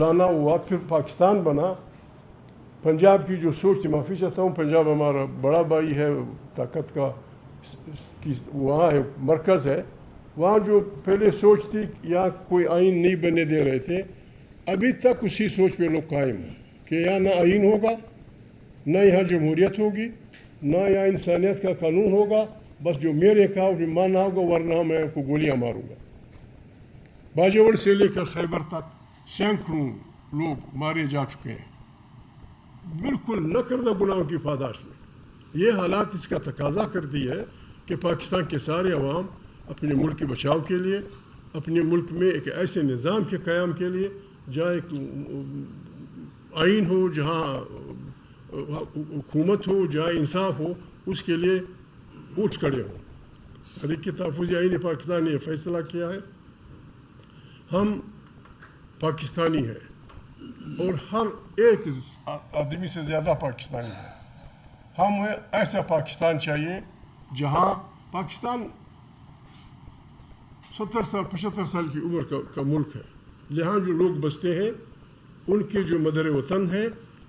لانا ہوا، پھر پاکستان بنا. پنجاب کی جو سوچ تھی، معافی چاہتا ہوں، پنجاب ہمارا بڑا بھائی ہے، طاقت کا وہاں ہے، مرکز ہے. وہاں جو پہلے سوچ تھی یا کوئی آئین نہیں بننے دے رہے تھے، ابھی تک اسی سوچ پہ لوگ قائم ہیں کہ یہاں نہ آئین ہوگا، نہ یہاں جمہوریت ہوگی، نہ یہاں انسانیت کا قانون ہوگا. بس جو میرے کہا وہ ماننا ہوگا، ورنہ میں کو گولیاں ماروں گا. باجوڑ سے لے کر خیبر تک سینکڑوں لوگ مارے جا چکے ہیں، بالکل نہ کردہ گناہوں کی پاداش میں. یہ حالات اس کا تقاضا کرتی ہے کہ پاکستان کے سارے عوام اپنے ملک کے بچاؤ کے لیے، اپنے ملک میں ایک ایسے نظام کے قیام کے لیے جہاں ایک آئین ہو، جہاں حکومت ہو، جہاں انصاف ہو، اس کے لیے اٹھ کھڑے ہوں. حریک تحفظ آئین پاکستان نے یہ فیصلہ کیا ہے. ہم پاکستانی ہیں اور ہر ایک آدمی سے زیادہ پاکستانی ہے. ہمیں ایسا پاکستان چاہیے جہاں پاکستان 70 سال 75 سال کی عمر کا ملک ہے. یہاں جو لوگ بستے ہیں ان کے جو مدر وطن ہیں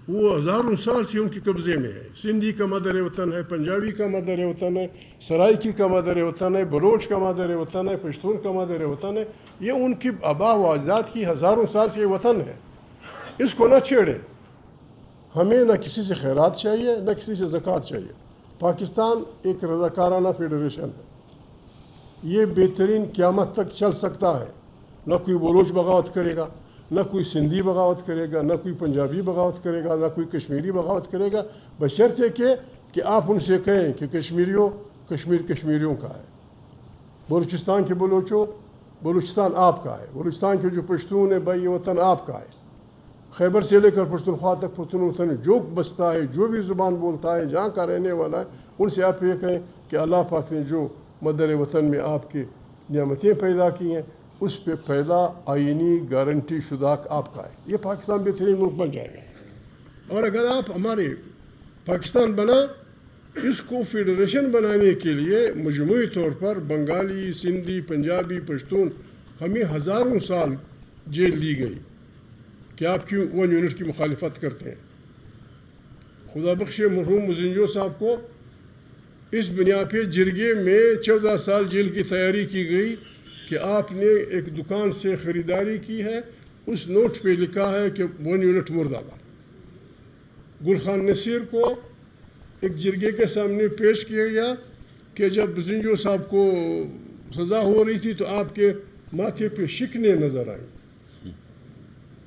وہ ہزاروں سال سے ان کے قبضے میں ہے. سندھی کا مدر وطن ہے، پنجابی کا مدر وطن ہے، سرائکی کا مدر وطن ہے، بلوچ کا مدر وطن ہے، پشتون کا مدر وطن ہے. یہ ان کی آباء و اجداد کی ہزاروں سال سے یہ وطن ہے. اس کو نہ چھیڑے. ہمیں نہ کسی سے خیرات چاہیے، نہ کسی سے زکوٰۃ چاہیے. پاکستان ایک رضاکارانہ فیڈریشن ہے. یہ بہترین قیامت تک چل سکتا ہے. نہ کوئی بلوچ بغاوت کرے گا، نہ کوئی سندھی بغاوت کرے گا، نہ کوئی پنجابی بغاوت کرے گا، نہ کوئی کشمیری بغاوت کرے گا، بشرطے کہ آپ ان سے کہیں کہ کشمیر کشمیریوں کا ہے. بلوچستان کے بلوچوں، بلوچستان آپ کا ہے. بلوچستان کے جو پشتون ہیں بھائی، یہ وطن آپ کا ہے. خیبر سے لے کر پشتونخوا تک پشتون وطن جو بستا ہے، جو بھی زبان بولتا ہے، جہاں کا رہنے والا ہے، ان سے آپ یہ کہیں کہ اللہ پاک نے جو مدر وطن میں آپ کی نعمتیں پیدا کی ہیں، اس پہ پہلا آئینی گارنٹی شدہ آپ کا ہے. یہ پاکستان بہترین ملک بن جائے گا. اور اگر آپ ہمارے پاکستان بنا، اس کو فیڈریشن بنانے کے لیے مجموعی طور پر بنگالی، سندھی، پنجابی، پشتون، ہمیں ہزاروں سال جیل دی گئی کہ آپ کیوں 1 یونٹ کی مخالفت کرتے ہیں. خدا بخش مرحوم مزنجو صاحب کو اس بنیاد پہ جرگے میں 14 سال جیل کی تیاری کی گئی کہ آپ نے ایک دکان سے خریداری کی ہے، اس نوٹ پہ لکھا ہے کہ 1 یونٹ مرد آباد. گل خان نصیر کو ایک جرگے کے سامنے پیش کیا گیا کہ جب مزنجو صاحب کو سزا ہو رہی تھی تو آپ کے ماتھے پہ شکنیں نظر آئیں.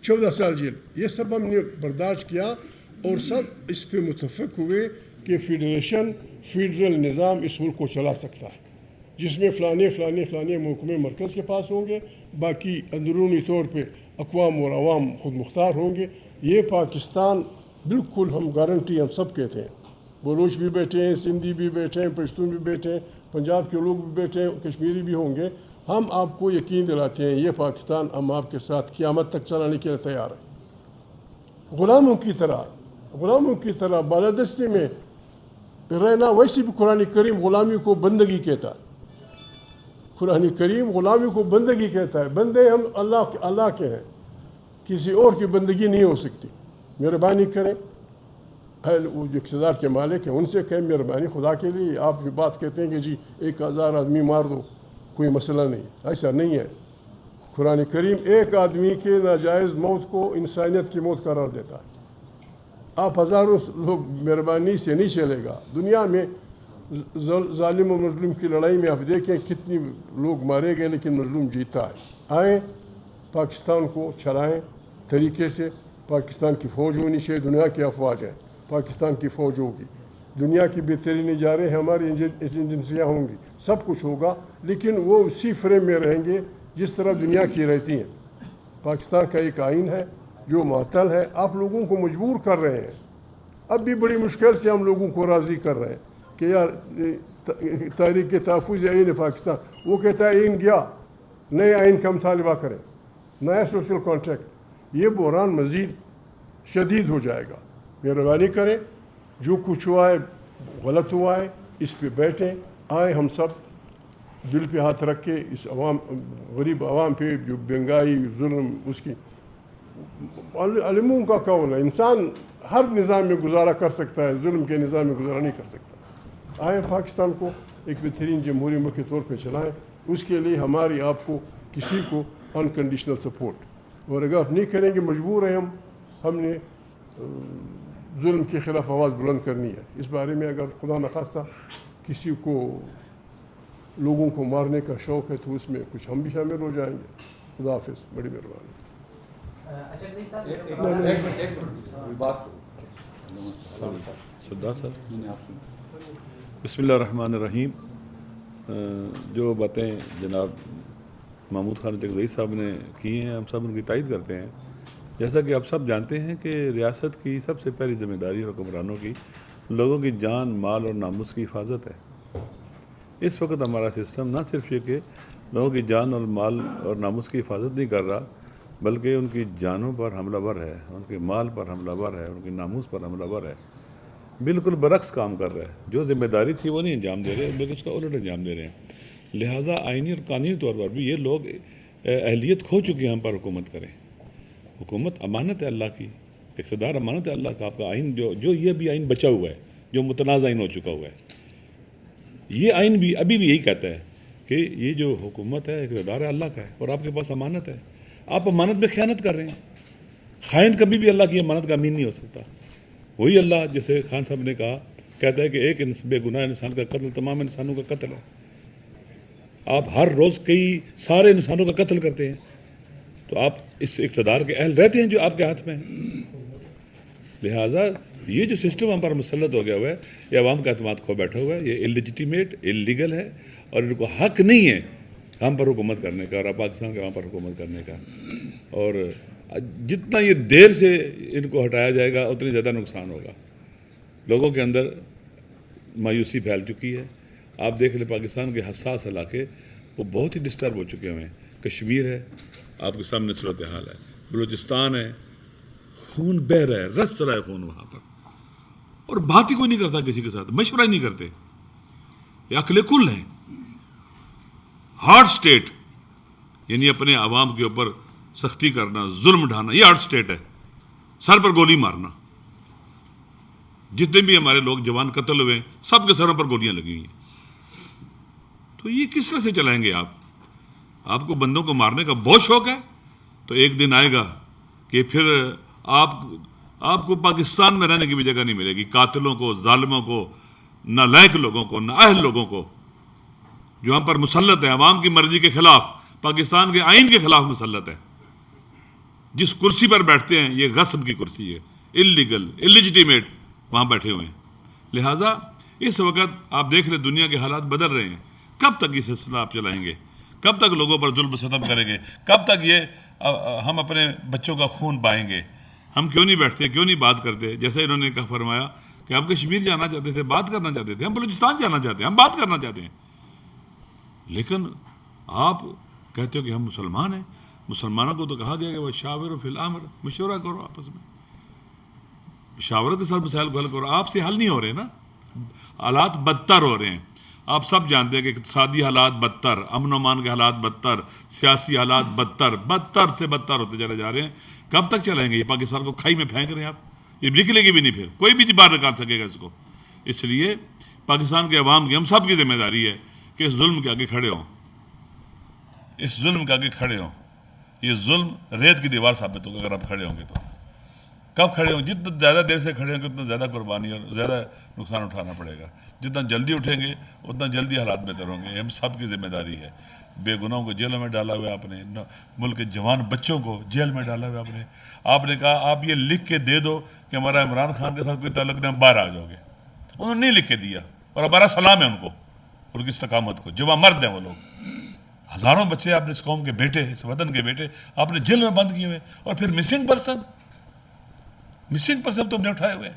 14 سال جیل. یہ سب ہم نے برداشت کیا اور سب اس پہ متفق ہوئے کہ فیڈرل نظام اس ملک کو چلا سکتا ہے، جس میں فلانے محکمے مرکز کے پاس ہوں گے، باقی اندرونی طور پہ اقوام اور عوام خود مختار ہوں گے. یہ پاکستان بالکل ہم گارنٹی ہم سب کہتے ہیں. بلوچ بھی بیٹھے ہیں، سندھی بھی بیٹھے ہیں، پشتون بھی بیٹھے ہیں، پنجاب کے لوگ بھی بیٹھے ہیں، کشمیری بھی ہوں گے. ہم آپ کو یقین دلاتے ہیں یہ پاکستان ہم آپ کے ساتھ قیامت تک چلانے کے لیے تیار ہے. غلاموں کی طرح بالادستی میں رہنا. ویسے بھی قرآن کریم غلامی کو بندگی کہتا ہے. قرآن کریم غلامی کو بندگی کہتا ہے. بندے ہم اللہ کے ہیں، کسی اور کی بندگی نہیں ہو سکتی. مہربانی کریں، وہ جو اقتدار کے مالک ہیں ان سے کہیں مہربانی خدا کے لیے. آپ جو بات کہتے ہیں کہ جی 1000 آدمی مار دو، کوئی مسئلہ نہیں، ایسا نہیں ہے. قرآن کریم ایک آدمی کے ناجائز موت کو انسانیت کی موت قرار دیتا ہے. آپ ہزاروں لوگ مہربانی سے نہیں چلے گا. دنیا میں ظالم و مظلوم کی لڑائی میں آپ دیکھیں کتنی لوگ مارے گئے لیکن مظلوم جیتا ہے. آئیں پاکستان کو چلائیں طریقے سے. پاکستان کی فوج ہونی چاہیے. دنیا کی افواج ہیں، پاکستان کی فوج ہوگی. دنیا کی بہترین ادارے ہماری ایجنسیاں ہوں گی، سب کچھ ہوگا، لیکن وہ اسی فریم میں رہیں گے جس طرح دنیا کی رہتی ہیں. پاکستان کا ایک آئین ہے جو معطل ہے. آپ لوگوں کو مجبور کر رہے ہیں. اب بھی بڑی مشکل سے ہم لوگوں کو راضی کر رہے ہیں کہ یار تحریک تحفظ آئین پاکستان، وہ کہتا ہے آئین گیا، نئے آئین کا مطالبہ کریں، نیا سوشل کانٹریکٹ. یہ بحران مزید شدید ہو جائے گا. مہربانی کریں، جو کچھ ہوا ہے غلط ہوا ہے، اس پہ بیٹھیں. آئیں ہم سب دل پہ ہاتھ رکھ کے اس غریب عوام پہ جو مہنگائی، ظلم، اس کی علموں کا قول ہے انسان ہر نظام میں گزارا کر سکتا ہے، ظلم کے نظام میں گزارا نہیں کر سکتا۔ آئیں پاکستان کو ایک بہترین جمہوری ملک کے طور پہ چلائیں، اس کے لیے ہماری آپ کو کسی کو انکنڈیشنل سپورٹ، اور اگر آپ نہیں کریں گے مجبور ہیں ہم نے ظلم کے خلاف آواز بلند کرنی ہے۔ اس بارے میں اگر خدا نخواستہ کسی کو لوگوں کو مارنے کا شوق ہے تو اس میں کچھ ہم بھی شامل ہو جائیں گے۔ خدا حافظ، بڑی مہربانی۔ سردار صاحب، بسم اللہ الرحمن الرحیم۔ جو باتیں جناب محمود خان تقدیر صاحب نے کی ہیں، ہم سب ان کی تائید کرتے ہیں۔ جیسا کہ آپ سب جانتے ہیں کہ ریاست کی سب سے پہلی ذمہ داری حکمرانوں کی لوگوں کی جان، مال اور ناموس کی حفاظت ہے۔ اس وقت ہمارا سسٹم نہ صرف یہ کہ لوگوں کی جان اور مال اور ناموس کی حفاظت نہیں کر رہا، بلکہ ان کی جانوں پر حملہ ور ہے، ان کے مال پر حملہ ور ہے، ان کی ناموس پر حملہ ور ہے، بالکل برعکس کام کر رہا ہے۔ جو ذمہ داری تھی وہ نہیں انجام دے رہے، بلکہ اس کا الٹ انجام دے رہے ہیں۔ لہٰذا آئینی اور قانونی طور پر بھی یہ لوگ اہلیت کھو چکے ہیں ہم پر حکومت کریں۔ حکومت امانت ہے اللہ کی، اقتدار امانت ہے اللہ کا۔ آپ کا آئین جو یہ بھی آئین بچا ہوا ہے، جو متنازع آئین ہو چکا ہوا ہے، یہ آئین بھی ابھی بھی یہی کہتا ہے کہ یہ جو حکومت ہے، اقتدار ہے اللہ کا ہے، اور آپ کے پاس امانت ہے۔ آپ امانت میں خیانت کر رہے ہیں۔ خائن کبھی بھی اللہ کی امانت کا امین نہیں ہو سکتا۔ وہی اللہ، جیسے خان صاحب نے کہا، کہتا ہے کہ ایک بے گناہ انسان کا قتل تمام انسانوں کا قتل ہے۔ آپ ہر روز کئی سارے انسانوں کا قتل کرتے ہیں، تو آپ اس اقتدار کے اہل رہتے ہیں جو آپ کے ہاتھ میں ہے۔ لہٰذا یہ جو سسٹم ہم پر مسلط ہو گیا ہوا ہے، یہ عوام کا اعتماد کھو بیٹھا ہوا ہے، یہ اللیجیٹیمیٹ، اللیگل ہے، اور ان کو حق نہیں ہے ہم پر حکومت کرنے کا اور پاکستان کے عوام پر حکومت کرنے کا۔ اور جتنا یہ دیر سے ان کو ہٹایا جائے گا اتنی زیادہ نقصان ہوگا۔ لوگوں کے اندر مایوسی پھیل چکی ہے۔ آپ دیکھ لیں پاکستان کے حساس علاقے وہ بہت ہی ڈسٹرب ہو چکے ہوئے ہیں۔ کشمیر ہے، آپ کے سامنے صورتحال ہے، بلوچستان ہے، خون بہہ رہا ہے، رس رہا ہے خون وہاں پر، اور بات ہی کوئی نہیں کرتا کسی کے ساتھ، مشورہ ہی نہیں کرتے۔ یہ عقل کل ہے، ہارڈ سٹیٹ، یعنی اپنے عوام کے اوپر سختی کرنا، ظلم ڈھانا، یہ ہارڈ سٹیٹ ہے۔ سر پر گولی مارنا، جتنے بھی ہمارے لوگ جوان قتل ہوئے سب کے سروں پر گولیاں لگی ہیں۔ تو یہ کس طرح سے چلائیں گے آپ کو بندوں کو مارنے کا بہت شوق ہے، تو ایک دن آئے گا کہ پھر آپ کو پاکستان میں رہنے کی بھی جگہ نہیں ملے گی۔ قاتلوں کو، ظالموں کو، نالائق لوگوں کو، نااہل لوگوں کو جو ہم پر مسلط ہے، عوام کی مرضی کے خلاف، پاکستان کے آئین کے خلاف مسلط ہے۔ جس کرسی پر بیٹھتے ہیں یہ غصب کی کرسی ہے، اللیگل، اللیجیٹیمیٹ، وہاں بیٹھے ہوئے ہیں۔ لہٰذا اس وقت آپ دیکھ رہے دنیا کے حالات بدل رہے ہیں۔ کب تک یہ سلسلہ آپ چلائیں گے؟ کب تک لوگوں پر ظلم و ستم کریں گے؟ کب تک یہ ہم اپنے بچوں کا خون بہائیں گے؟ ہم کیوں نہیں بیٹھتے، کیوں نہیں بات کرتے؟ جیسے انہوں نے کہا، فرمایا کہ ہم کشمیر جانا چاہتے تھے، بات کرنا چاہتے تھے، ہم بلوچستان جانا چاہتے ہیں، ہم بات کرنا چاہتے ہیں، لیکن آپ کہتے ہو کہ ہم مسلمان ہیں۔ مسلمانوں کو تو کہا گیا کہ وہ شاور فی الامر، مشورہ کرو آپس میں، مشاورت کے ساتھ مسائل کو حل کرو۔ آپ سے حل نہیں ہو رہے نا، حالات بدتر ہو رہے ہیں۔ آپ سب جانتے ہیں کہ اقتصادی حالات بدتر، امن و امان کے حالات بدتر، سیاسی حالات بدتر، بدتر سے بدتر ہوتے چلے جا رہے ہیں۔ کب تک چلائیں گے؟ یہ پاکستان کو کھائی میں پھینک رہے ہیں آپ، یہ نکلے گی بھی نہیں، پھر کوئی بھی باہر نکال سکے گا اس کو۔ اس لیے پاکستان کے عوام کی، ہم سب کی ذمہ داری ہے کہ اس ظلم کے آگے کھڑے ہوں، اس ظلم کے آگے کھڑے ہوں۔ یہ ظلم ریت کی دیوار ثابت ہوگا اگر آپ کھڑے ہوں گے تو۔ کب کھڑے ہوں؟ جتنا زیادہ دیر سے کھڑے ہوں گے اتنا زیادہ قربانی اور زیادہ نقصان اٹھانا پڑے گا۔ جتنا جلدی اٹھیں گے اتنا جلدی حالات بہتر ہوں گے۔ ہم سب کی ذمہ داری ہے۔ بے گناہوں کو جیلوں میں ڈالا ہوا ہے آپ نے، ملک کے جوان بچوں کو جیل میں ڈالا ہوا ہے آپ نے کہا آپ یہ لکھ کے دے دو کہ ہمارا عمران خان کے ساتھ کوئی تعلق نہیں، ہم باہر آ جاؤ گے۔ انہوں نے نہیں لکھ کے دیا، اور ہمارا سلام ہے ان کو، ان کی استقامت کو۔ جوان مرد ہیں وہ لوگ، ہزاروں بچے آپ نے اس قوم کے بیٹے، اس وطن کے بیٹے آپ نے جیل میں بند کیے ہوئے، اور پھر مسنگ پرسن تم نے اٹھائے ہوئے،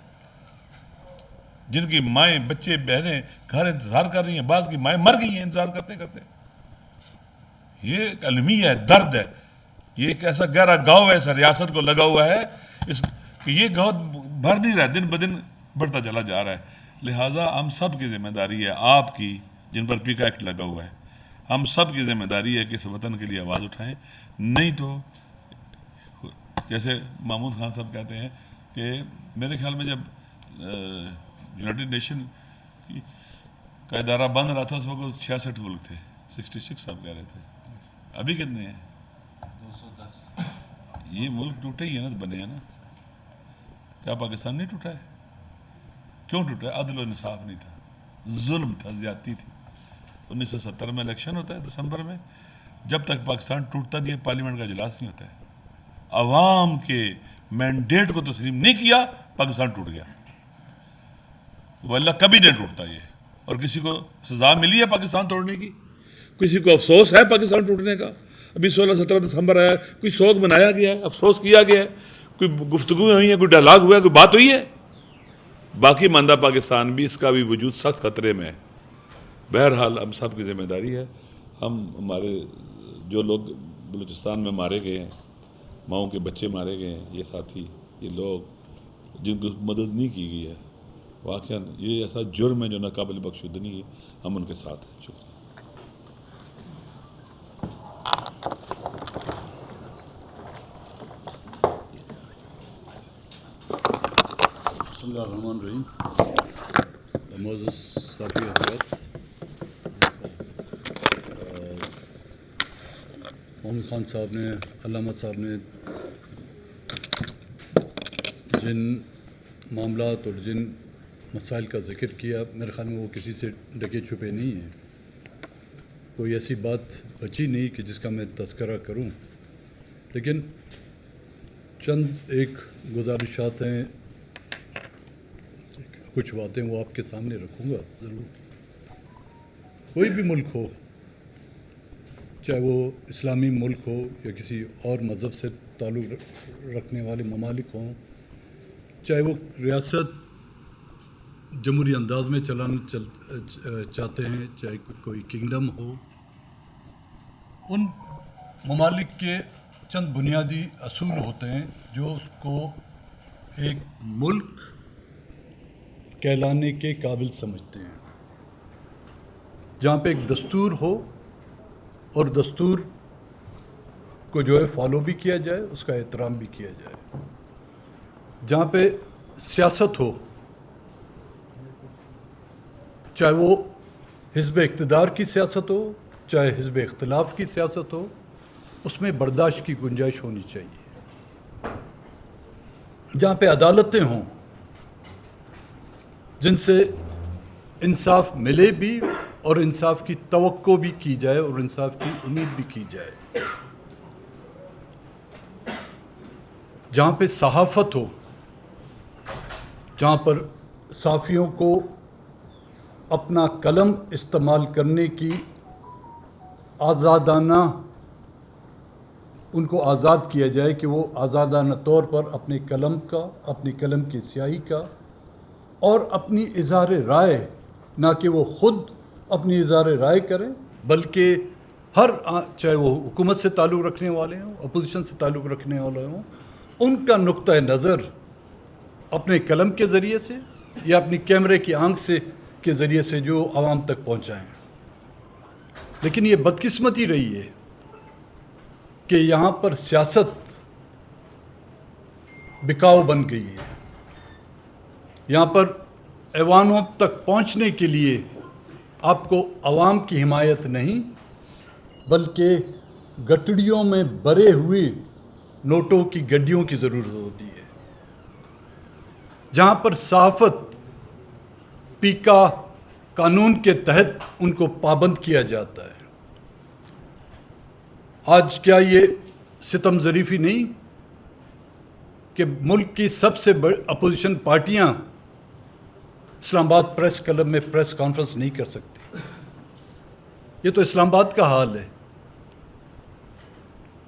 جن کی مائیں، بچے، بہنیں گھر انتظار کر رہی ہیں، بعض کی مائیں مر گئی ہیں انتظار کرتے کرتے۔ یہ ایک المیہ ہے، درد ہے، یہ ایک ایسا گہرا گاؤ ہے ایسا ریاست کو لگا ہوا ہے کہ یہ گاؤ بھر نہیں رہا، دن بدن بڑھتا چلا جا رہا ہے۔ لہٰذا ہم سب کی ذمہ داری ہے، آپ کی جن پر پیکا ایکٹ لگا ہوا ہے، ہم سب کی ذمہ داری ہے کہ اس وطن کے لیے آواز اٹھائیں، نہیں تو جیسے محمود خان صاحب کہتے ہیں کہ میرے خیال میں جب یونائٹڈ نیشن کا ادارہ بن رہا تھا اس وقت 66 ملک تھے، 66 صاحب کہہ رہے تھے، ابھی کتنے ہیں؟ 210۔ یہ ملک ٹوٹے ہی ہے نا، بنے ہیں نا. کیا پاکستان نہیں ٹوٹا ہے؟ کیوں ٹوٹا ہے؟ عدل و انصاف نہیں تھا، ظلم تھا، زیادتی تھی. 1970 میں الیکشن ہوتا ہے دسمبر میں، جب تک پاکستان ٹوٹتا نہیں ہے پارلیمنٹ کا اجلاس نہیں ہوتا ہے. عوام کے مینڈیٹ کو تسلیم نہیں کیا، پاکستان ٹوٹ گیا. واللہ کبھی نہیں ٹوٹتا یہ. اور کسی کو سزا ملی ہے پاکستان توڑنے کی؟ کسی کو افسوس ہے پاکستان ٹوٹنے کا؟ ابھی 16-17 دسمبر آیا، کوئی شوق منایا گیا ہے، افسوس کیا گیا ہے، کوئی گفتگو ہوئی ہے، کوئی ڈائلاگ ہوا ہے، کوئی بات ہوئی ہے؟ باقی ماندہ پاکستان بھی، اس کا بھی وجود سخت خطرے میں ہے. بہرحال ہم سب کی ذمہ داری ہے. ہمارے جو لوگ بلوچستان میں مارے گئے ہیں، ماؤں کے بچے مارے گئے ہیں، یہ ساتھی، یہ لوگ جن کو مدد نہیں کی گئی ہے، واقعاً یہ ایسا جرم ہے جو ناقابل بخشودنی ہے. ہم ان کے ساتھ ہیں. شکریہ. بسم اللہ الرحمن الرحیم. معزز صافی حضرات، محمود خان صاحب نے، علامہ صاحب نے جن معاملات اور جن مسائل کا ذکر کیا، میرے خیال میں وہ کسی سے ڈھکے چھپے نہیں ہیں. کوئی ایسی بات بچی نہیں کہ جس کا میں تذکرہ کروں، لیکن چند ایک گزارشات ہیں، کچھ باتیں وہ آپ کے سامنے رکھوں گا ضرور. کوئی بھی ملک ہو، چاہے وہ اسلامی ملک ہو یا کسی اور مذہب سے تعلق رکھنے والے ممالک ہوں، چاہے وہ ریاست جمہوری انداز میں چلانا چاہتے ہیں، چاہے کوئی کنگڈم ہو، ان ممالک کے چند بنیادی اصول ہوتے ہیں جو اس کو ایک ملک کہلانے کے قابل سمجھتے ہیں. جہاں پہ ایک دستور ہو اور دستور کو جو ہے فالو بھی کیا جائے، اس کا احترام بھی کیا جائے. جہاں پہ سیاست ہو، چاہے وہ حزب اقتدار کی سیاست ہو، چاہے حزب اختلاف کی سیاست ہو، اس میں برداشت کی گنجائش ہونی چاہیے. جہاں پہ عدالتیں ہوں جن سے انصاف ملے بھی اور انصاف کی توقع بھی کی جائے اور انصاف کی امید بھی کی جائے. جہاں پہ صحافت ہو، جہاں پر صحافیوں کو اپنا قلم استعمال کرنے کی آزادانہ، ان کو آزاد کیا جائے کہ وہ آزادانہ طور پر اپنے قلم کا، اپنی قلم کی سیاہی کا اور اپنی اظہار رائے، نہ کہ وہ خود اپنی اظہار رائے کریں بلکہ چاہے وہ حکومت سے تعلق رکھنے والے ہوں، اپوزیشن سے تعلق رکھنے والے ہوں، ان کا نقطہ نظر اپنے قلم کے ذریعے سے یا اپنی کیمرے کی آنکھ کے ذریعے سے جو عوام تک پہنچائیں. لیکن یہ بدقسمتی رہی ہے کہ یہاں پر سیاست بکاؤ بن گئی ہے. یہاں پر ایوانوں تک پہنچنے کے لیے آپ کو عوام کی حمایت نہیں بلکہ گٹڑیوں میں بھرے ہوئے نوٹوں کی گڈیوں کی ضرورت ہوتی ہے. جہاں پر صحافت پیکا قانون کے تحت ان کو پابند کیا جاتا ہے. آج کیا یہ ستم ظریفی نہیں کہ ملک کی سب سے بڑی اپوزیشن پارٹیاں اسلام آباد پریس کلب میں پریس کانفرنس نہیں کر سکتی؟ یہ تو اسلام آباد کا حال ہے.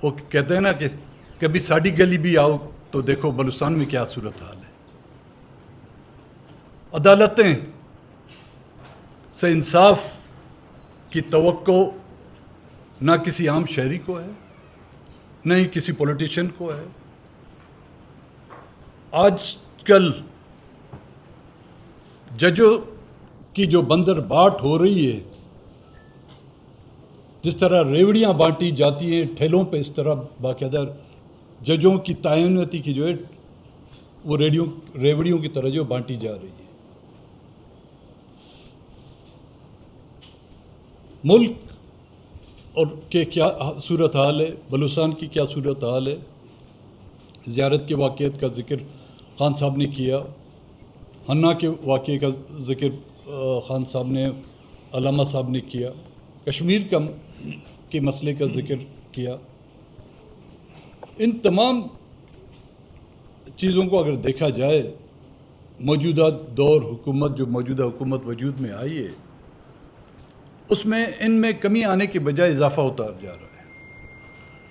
وہ کہتے ہیں نا کہ کبھی ساڑی گلی بھی آؤ تو دیکھو بلوچستان میں کیا صورت حال ہے. عدالتیں سے انصاف کی توقع نہ کسی عام شہری کو ہے، نہ ہی کسی پولیٹیشین کو ہے. آج کل ججوں کی جو بندر باٹ ہو رہی ہے، جس طرح ریوڑیاں بانٹی جاتی ہیں ٹھیلوں پہ، اس طرح باقاعدہ ججوں کی تعیناتی کی جو ہے وہ ریوڑیوں کی طرح جو بانٹی جا رہی ہے. ملک اور کہ کیا صورتحال ہے، بلوچستان کی کیا صورتحال ہے. زیارت کے واقعات کا ذکر خان صاحب نے کیا، ہنہ کے واقعے کا ذکر خان صاحب نے، علامہ صاحب نے کیا، کشمیر کے مسئلے کا ذکر کیا. ان تمام چیزوں کو اگر دیکھا جائے، موجودہ دور حکومت جو موجودہ حکومت وجود میں آئی ہے، اس میں ان میں کمی آنے کے بجائے اضافہ ہوتا جا رہا ہے.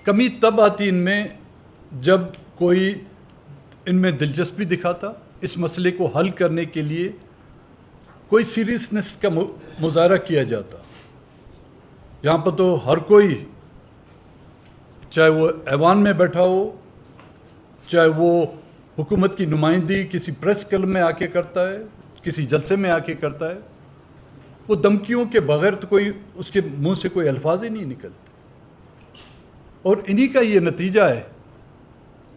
کمی تب آتی ان میں جب کوئی ان میں دلچسپی دکھاتا، اس مسئلے کو حل کرنے کے لیے کوئی سیریسنس کا مظاہرہ کیا جاتا. یہاں پر تو ہر کوئی، چاہے وہ ایوان میں بیٹھا ہو، چاہے وہ حکومت کی نمائندگی کسی پریس کلب میں آ کے کرتا ہے، کسی جلسے میں آ کے کرتا ہے، وہ دھمکیوں کے بغیر تو کوئی اس کے منہ سے کوئی الفاظ ہی نہیں نکلتے. اور انہی کا یہ نتیجہ ہے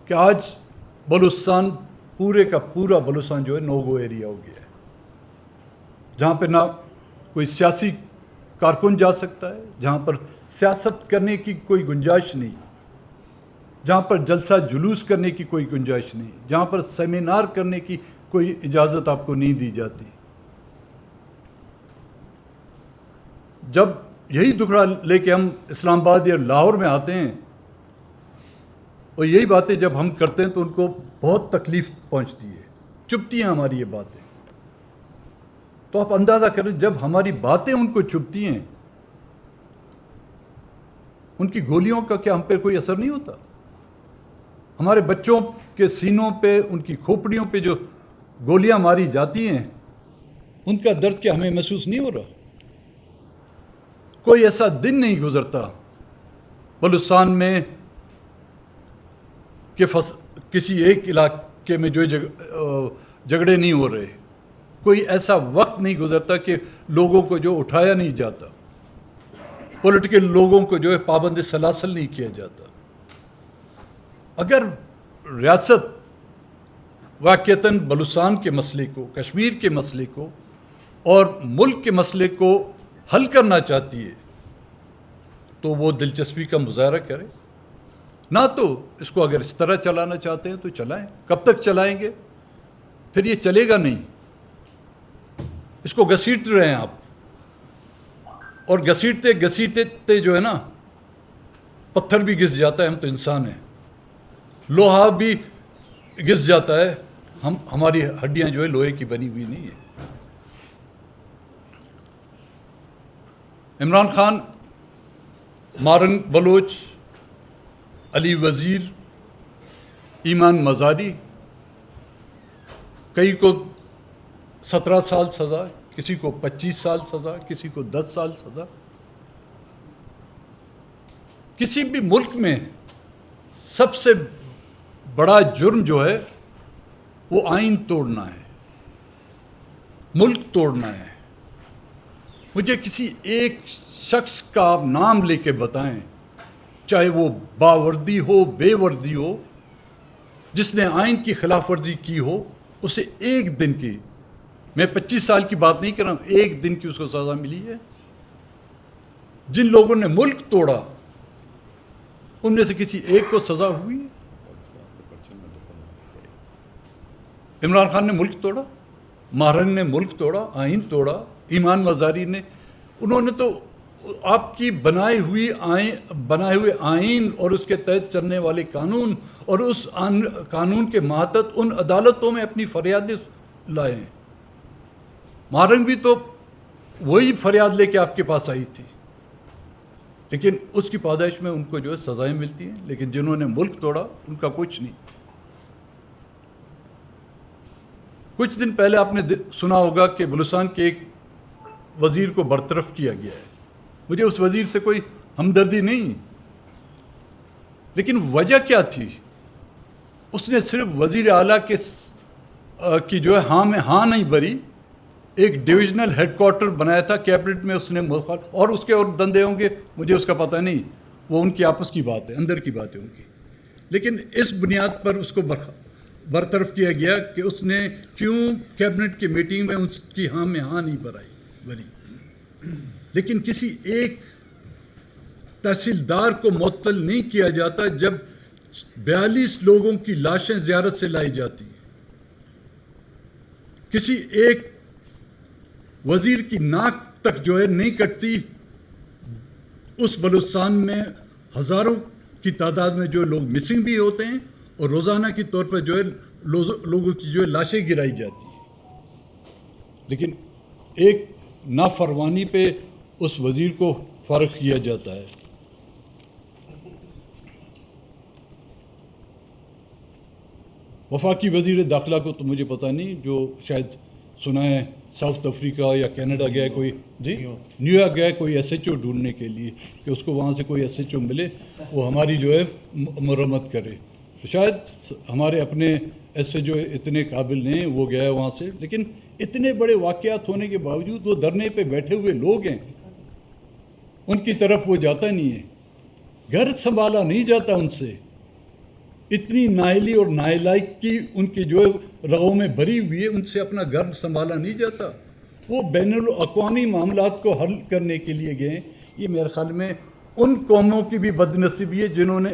کہ آج بلوچستان پورے کا پورا بلوچستان جو ہے نو گو ایریا ہو گیا ہے، جہاں پہ نہ کوئی سیاسی کارکن جا سکتا ہے، جہاں پر سیاست کرنے کی کوئی گنجائش نہیں، جہاں پر جلسہ جلوس کرنے کی کوئی گنجائش نہیں، جہاں پر سیمینار کرنے کی کوئی اجازت آپ کو نہیں دی جاتی. جب یہی دکھڑا لے کے ہم اسلام آباد یا لاہور میں آتے ہیں اور یہی باتیں جب ہم کرتے ہیں تو ان کو بہت تکلیف پہنچتی ہے، چبھتی ہیں ہماری یہ باتیں. تو آپ اندازہ کریں جب ہماری باتیں ان کو چبھتی ہیں، ان کی گولیوں کا کیا ہم پہ کوئی اثر نہیں ہوتا؟ ہمارے بچوں کے سینوں پہ، ان کی کھوپڑیوں پہ جو گولیاں ماری جاتی ہیں، ان کا درد کیا ہمیں محسوس نہیں ہو رہا؟ کوئی ایسا دن نہیں گزرتا بلوچستان میں کہ کسی ایک علاقے میں جو جھگڑے نہیں ہو رہے. کوئی ایسا وقت نہیں گزرتا کہ لوگوں کو جو اٹھایا نہیں جاتا، پولیٹیکل لوگوں کو جو ہے پابند سلاسل نہیں کیا جاتا. اگر ریاست واقعتاً بلوچستان کے مسئلے کو، کشمیر کے مسئلے کو اور ملک کے مسئلے کو حل کرنا چاہتی ہے تو وہ دلچسپی کا مظاہرہ کرے. نہ تو اس کو اگر اس طرح چلانا چاہتے ہیں تو چلائیں. کب تک چلائیں گے؟ پھر یہ چلے گا نہیں. اس کو گھسیٹتے رہیں آپ، اور گھسیٹتے جو ہے نا، پتھر بھی گھس جاتا ہے. ہم تو انسان ہیں، لوہا بھی گھس جاتا ہے. ہماری ہڈیاں جو ہے لوہے کی بنی ہوئی نہیں ہے. عمران خان، مارنگ بلوچ، علی وزیر، ایمان مزاری، کئی کو 17 سال سزا، کسی کو 25 سال سزا، کسی کو 10 سال سزا. کسی بھی ملک میں سب سے بڑا جرم جو ہے وہ آئین توڑنا ہے، ملک توڑنا ہے. مجھے کسی ایک شخص کا آپ نام لے کے بتائیں، چاہے وہ باوردی ہو بے وردی ہو، جس نے آئین کی خلاف ورزی کی ہو، اسے ایک دن کی، میں 25 سال کی بات نہیں کر رہا ہوں، ایک دن کی اس کو سزا ملی ہے. جن لوگوں نے ملک توڑا ان میں سے کسی ایک کو سزا ہوئی ہے؟ عمران خان نے ملک توڑا، مہرنگ نے ملک توڑا، آئین توڑا، ایمان مزاری نے، انہوں نے تو آپ کی بنائے ہوئے آئین اور اس کے تحت چلنے والے قانون اور اس قانون کے ماتحت ان عدالتوں میں اپنی فریادیں لائے ہیں. مہرنگ بھی تو وہی فریاد لے کے آپ کے پاس آئی تھی، لیکن اس کی پاداش میں ان کو جو ہے سزائیں ملتی ہیں. لیکن جنہوں نے ملک توڑا ان کا کچھ نہیں. کچھ دن پہلے آپ نے سنا ہوگا کہ بلوچستان کے ایک وزیر کو برطرف کیا گیا ہے. مجھے اس وزیر سے کوئی ہمدردی نہیں، لیکن وجہ کیا تھی؟ اس نے صرف وزیر اعلیٰ کی جو ہے ہاں میں ہاں نہیں بھری. ایک ڈویژنل ہیڈ کوارٹر بنایا تھا کیبنٹ میں، اس نے اور اس کے اور دندے ہوں گے مجھے اس کا پتہ نہیں، وہ ان کی آپس کی بات ہے، اندر کی بات ہے ان کی. لیکن اس بنیاد پر اس کو برطرف کیا گیا کہ اس نے کیوں کیبنٹ کی میٹنگ میں اس کی ہاں میں ہاں نہیں بھری. لیکن کسی ایک تحصیلدار کو معطل نہیں کیا جاتا جب 42 لوگوں کی لاشیں زیارت سے لائی جاتی ہیں. کسی ایک وزیر کی ناک تک جو ہے نہیں کٹتی. اس بلوچستان میں ہزاروں کی تعداد میں جو لوگ مسنگ بھی ہوتے ہیں اور روزانہ کے طور پر جو ہے لوگوں کی جو ہے لاشیں گرائی جاتی ہیں. لیکن ایک نافرمانی پہ اس وزیر کو فارغ کیا جاتا ہے. وفاقی وزیر داخلہ کو تو مجھے پتہ نہیں، جو شاید سنا ہے ساؤتھ افریقہ یا کینیڈا گیا کوئی، جی نیو یارک گیا کوئی ایس ایچ او ڈھونڈنے کے لیے کہ اس کو وہاں سے کوئی ایس ایچ او ملے وہ ہماری جو ہے مرمت کرے. تو شاید ہمارے اپنے ایس ایچ او اتنے قابل نہیں وہ گیا ہے وہاں سے. لیکن اتنے بڑے واقعات ہونے کے باوجود وہ دھرنے پہ بیٹھے ہوئے لوگ ہیں، ان کی طرف وہ جاتا نہیں ہے. گھر سنبھالا نہیں جاتا ان سے. اتنی نااہلی اور نالائکی ان کی جو رگوں میں بھری ہوئی ہے، ان سے اپنا گھر سنبھالا نہیں جاتا. وہ بین الاقوامی معاملات کو حل کرنے کے لیے گئے. یہ میرے خیال میں ان قوموں کی بھی بد نصیبی ہے جنہوں نے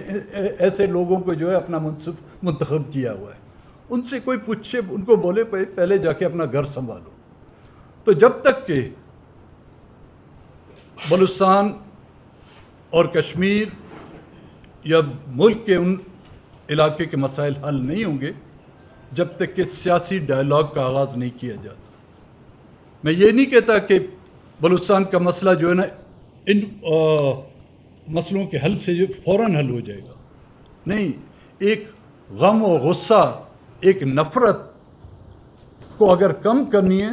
ایسے لوگوں کو جو ہے اپنا منصف منتخب کیا ہوا ہے. ان سے کوئی پوچھے، ان کو بولے پہلے جا کے اپنا گھر سنبھالو. تو جب تک کہ بلوچستان اور کشمیر یا ملک کے ان علاقے کے مسائل حل نہیں ہوں گے، جب تک کہ سیاسی ڈائلاگ کا آغاز نہیں کیا جاتا. میں یہ نہیں کہتا کہ بلوچستان کا مسئلہ جو ہے نا ان مسئلوں کے حل سے فوراً حل ہو جائے گا. نہیں، ایک غم و غصہ، ایک نفرت کو اگر کم کرنی ہے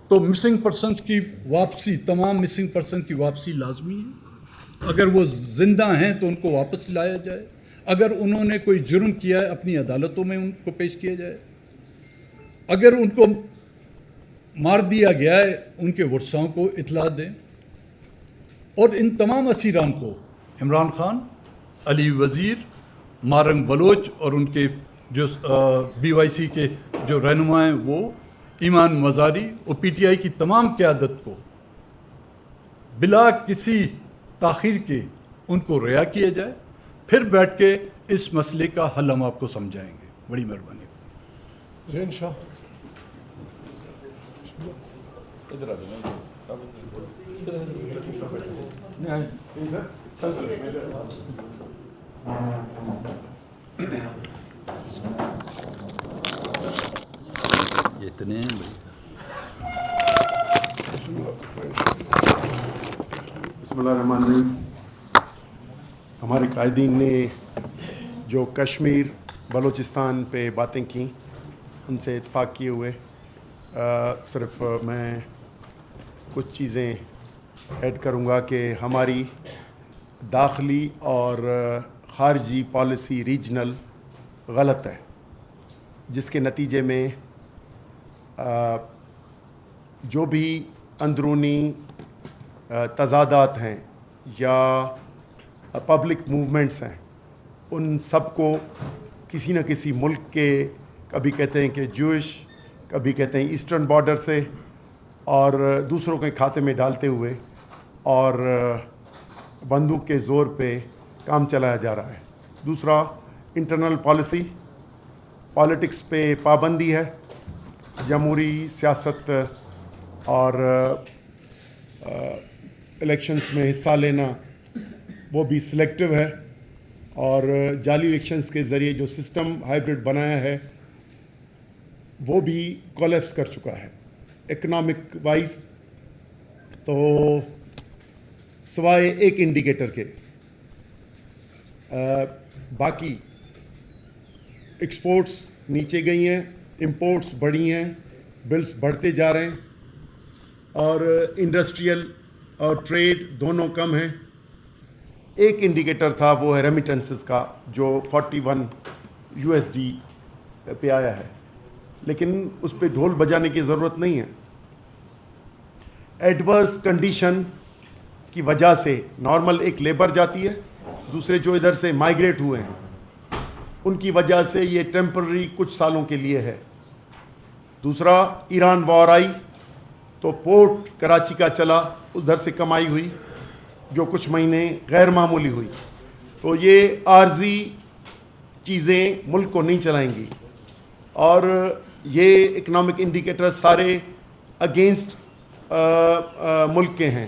تو مسنگ پرسنس کی واپسی، تمام مسنگ پرسن کی واپسی لازمی ہے. اگر وہ زندہ ہیں تو ان کو واپس لایا جائے. اگر انہوں نے کوئی جرم کیا ہے اپنی عدالتوں میں ان کو پیش کیا جائے. اگر ان کو مار دیا گیا ہے ان کے ورثاؤں کو اطلاع دیں. اور ان تمام اسیران کو، عمران خان، علی وزیر، مارنگ بلوچ اور ان کے جو بی وائی سی کے جو رہنما ہیں وہ، ایمان مزاری اور پی ٹی آئی کی تمام قیادت کو بلا کسی تاخیر کے ان کو رہا کیا جائے. پھر بیٹھ کے اس مسئلے کا حل ہم آپ کو سمجھائیں گے. بڑی مہربانی. زین شاہ اتنے ہیں بسم اللہ الرحمن الرحیم. ہمارے قائدین نے جو کشمیر بلوچستان پہ باتیں کیں ان سے اتفاق کیے ہوئے صرف میں کچھ چیزیں ایڈ کروں گا کہ ہماری داخلی اور خارجی پالیسی ریجنل غلط ہے، جس کے نتیجے میں جو بھی اندرونی تضادات ہیں یا پبلک موومنٹس ہیں ان سب کو کسی نہ کسی ملک کے، کبھی کہتے ہیں کہ جوئش، کبھی کہتے ہیں ایسٹرن بارڈر سے، اور دوسروں کے کھاتے میں ڈالتے ہوئے اور بندوق کے زور پہ کام چلایا جا رہا ہے. دوسرا، انٹرنل پالیٹکس پہ پابندی ہے. جمہوری سیاست اور الیکشنز میں حصہ لینا وہ بھی سلیکٹیو ہے، اور جعلی الیکشنز کے ذریعے جو سسٹم ہائیبرڈ بنایا ہے وہ بھی کولیپس کر چکا ہے اکنامک وائز. تو سوائے ایک انڈیکیٹر کے باقی ایکسپورٹس نیچے گئی ہیں، امپورٹس بڑھی ہیں، بلز بڑھتے جا رہے ہیں، اور انڈسٹریل اور ٹریڈ دونوں کم ہیں. ایک انڈیکیٹر تھا وہ ہے ریمیٹنسز کا جو 41 USD پہ آیا ہے، لیکن اس پہ ڈھول بجانے کی ضرورت نہیں ہے. ایڈورس کنڈیشن کی وجہ سے نارمل ایک لیبر جاتی ہے، دوسرے جو ادھر سے مائیگریٹ ہوئے ہیں ان کی وجہ سے یہ ٹیمپرری کچھ سالوں کے لیے ہے. دوسرا، ایران وار آئی تو پورٹ کراچی کا چلا، ادھر سے کمائی ہوئی جو کچھ مہینے غیر معمولی ہوئی. تو یہ عارضی چیزیں ملک کو نہیں چلائیں گی، اور یہ اکنامک انڈیکیٹر سارے اگینسٹ ملک کے ہیں.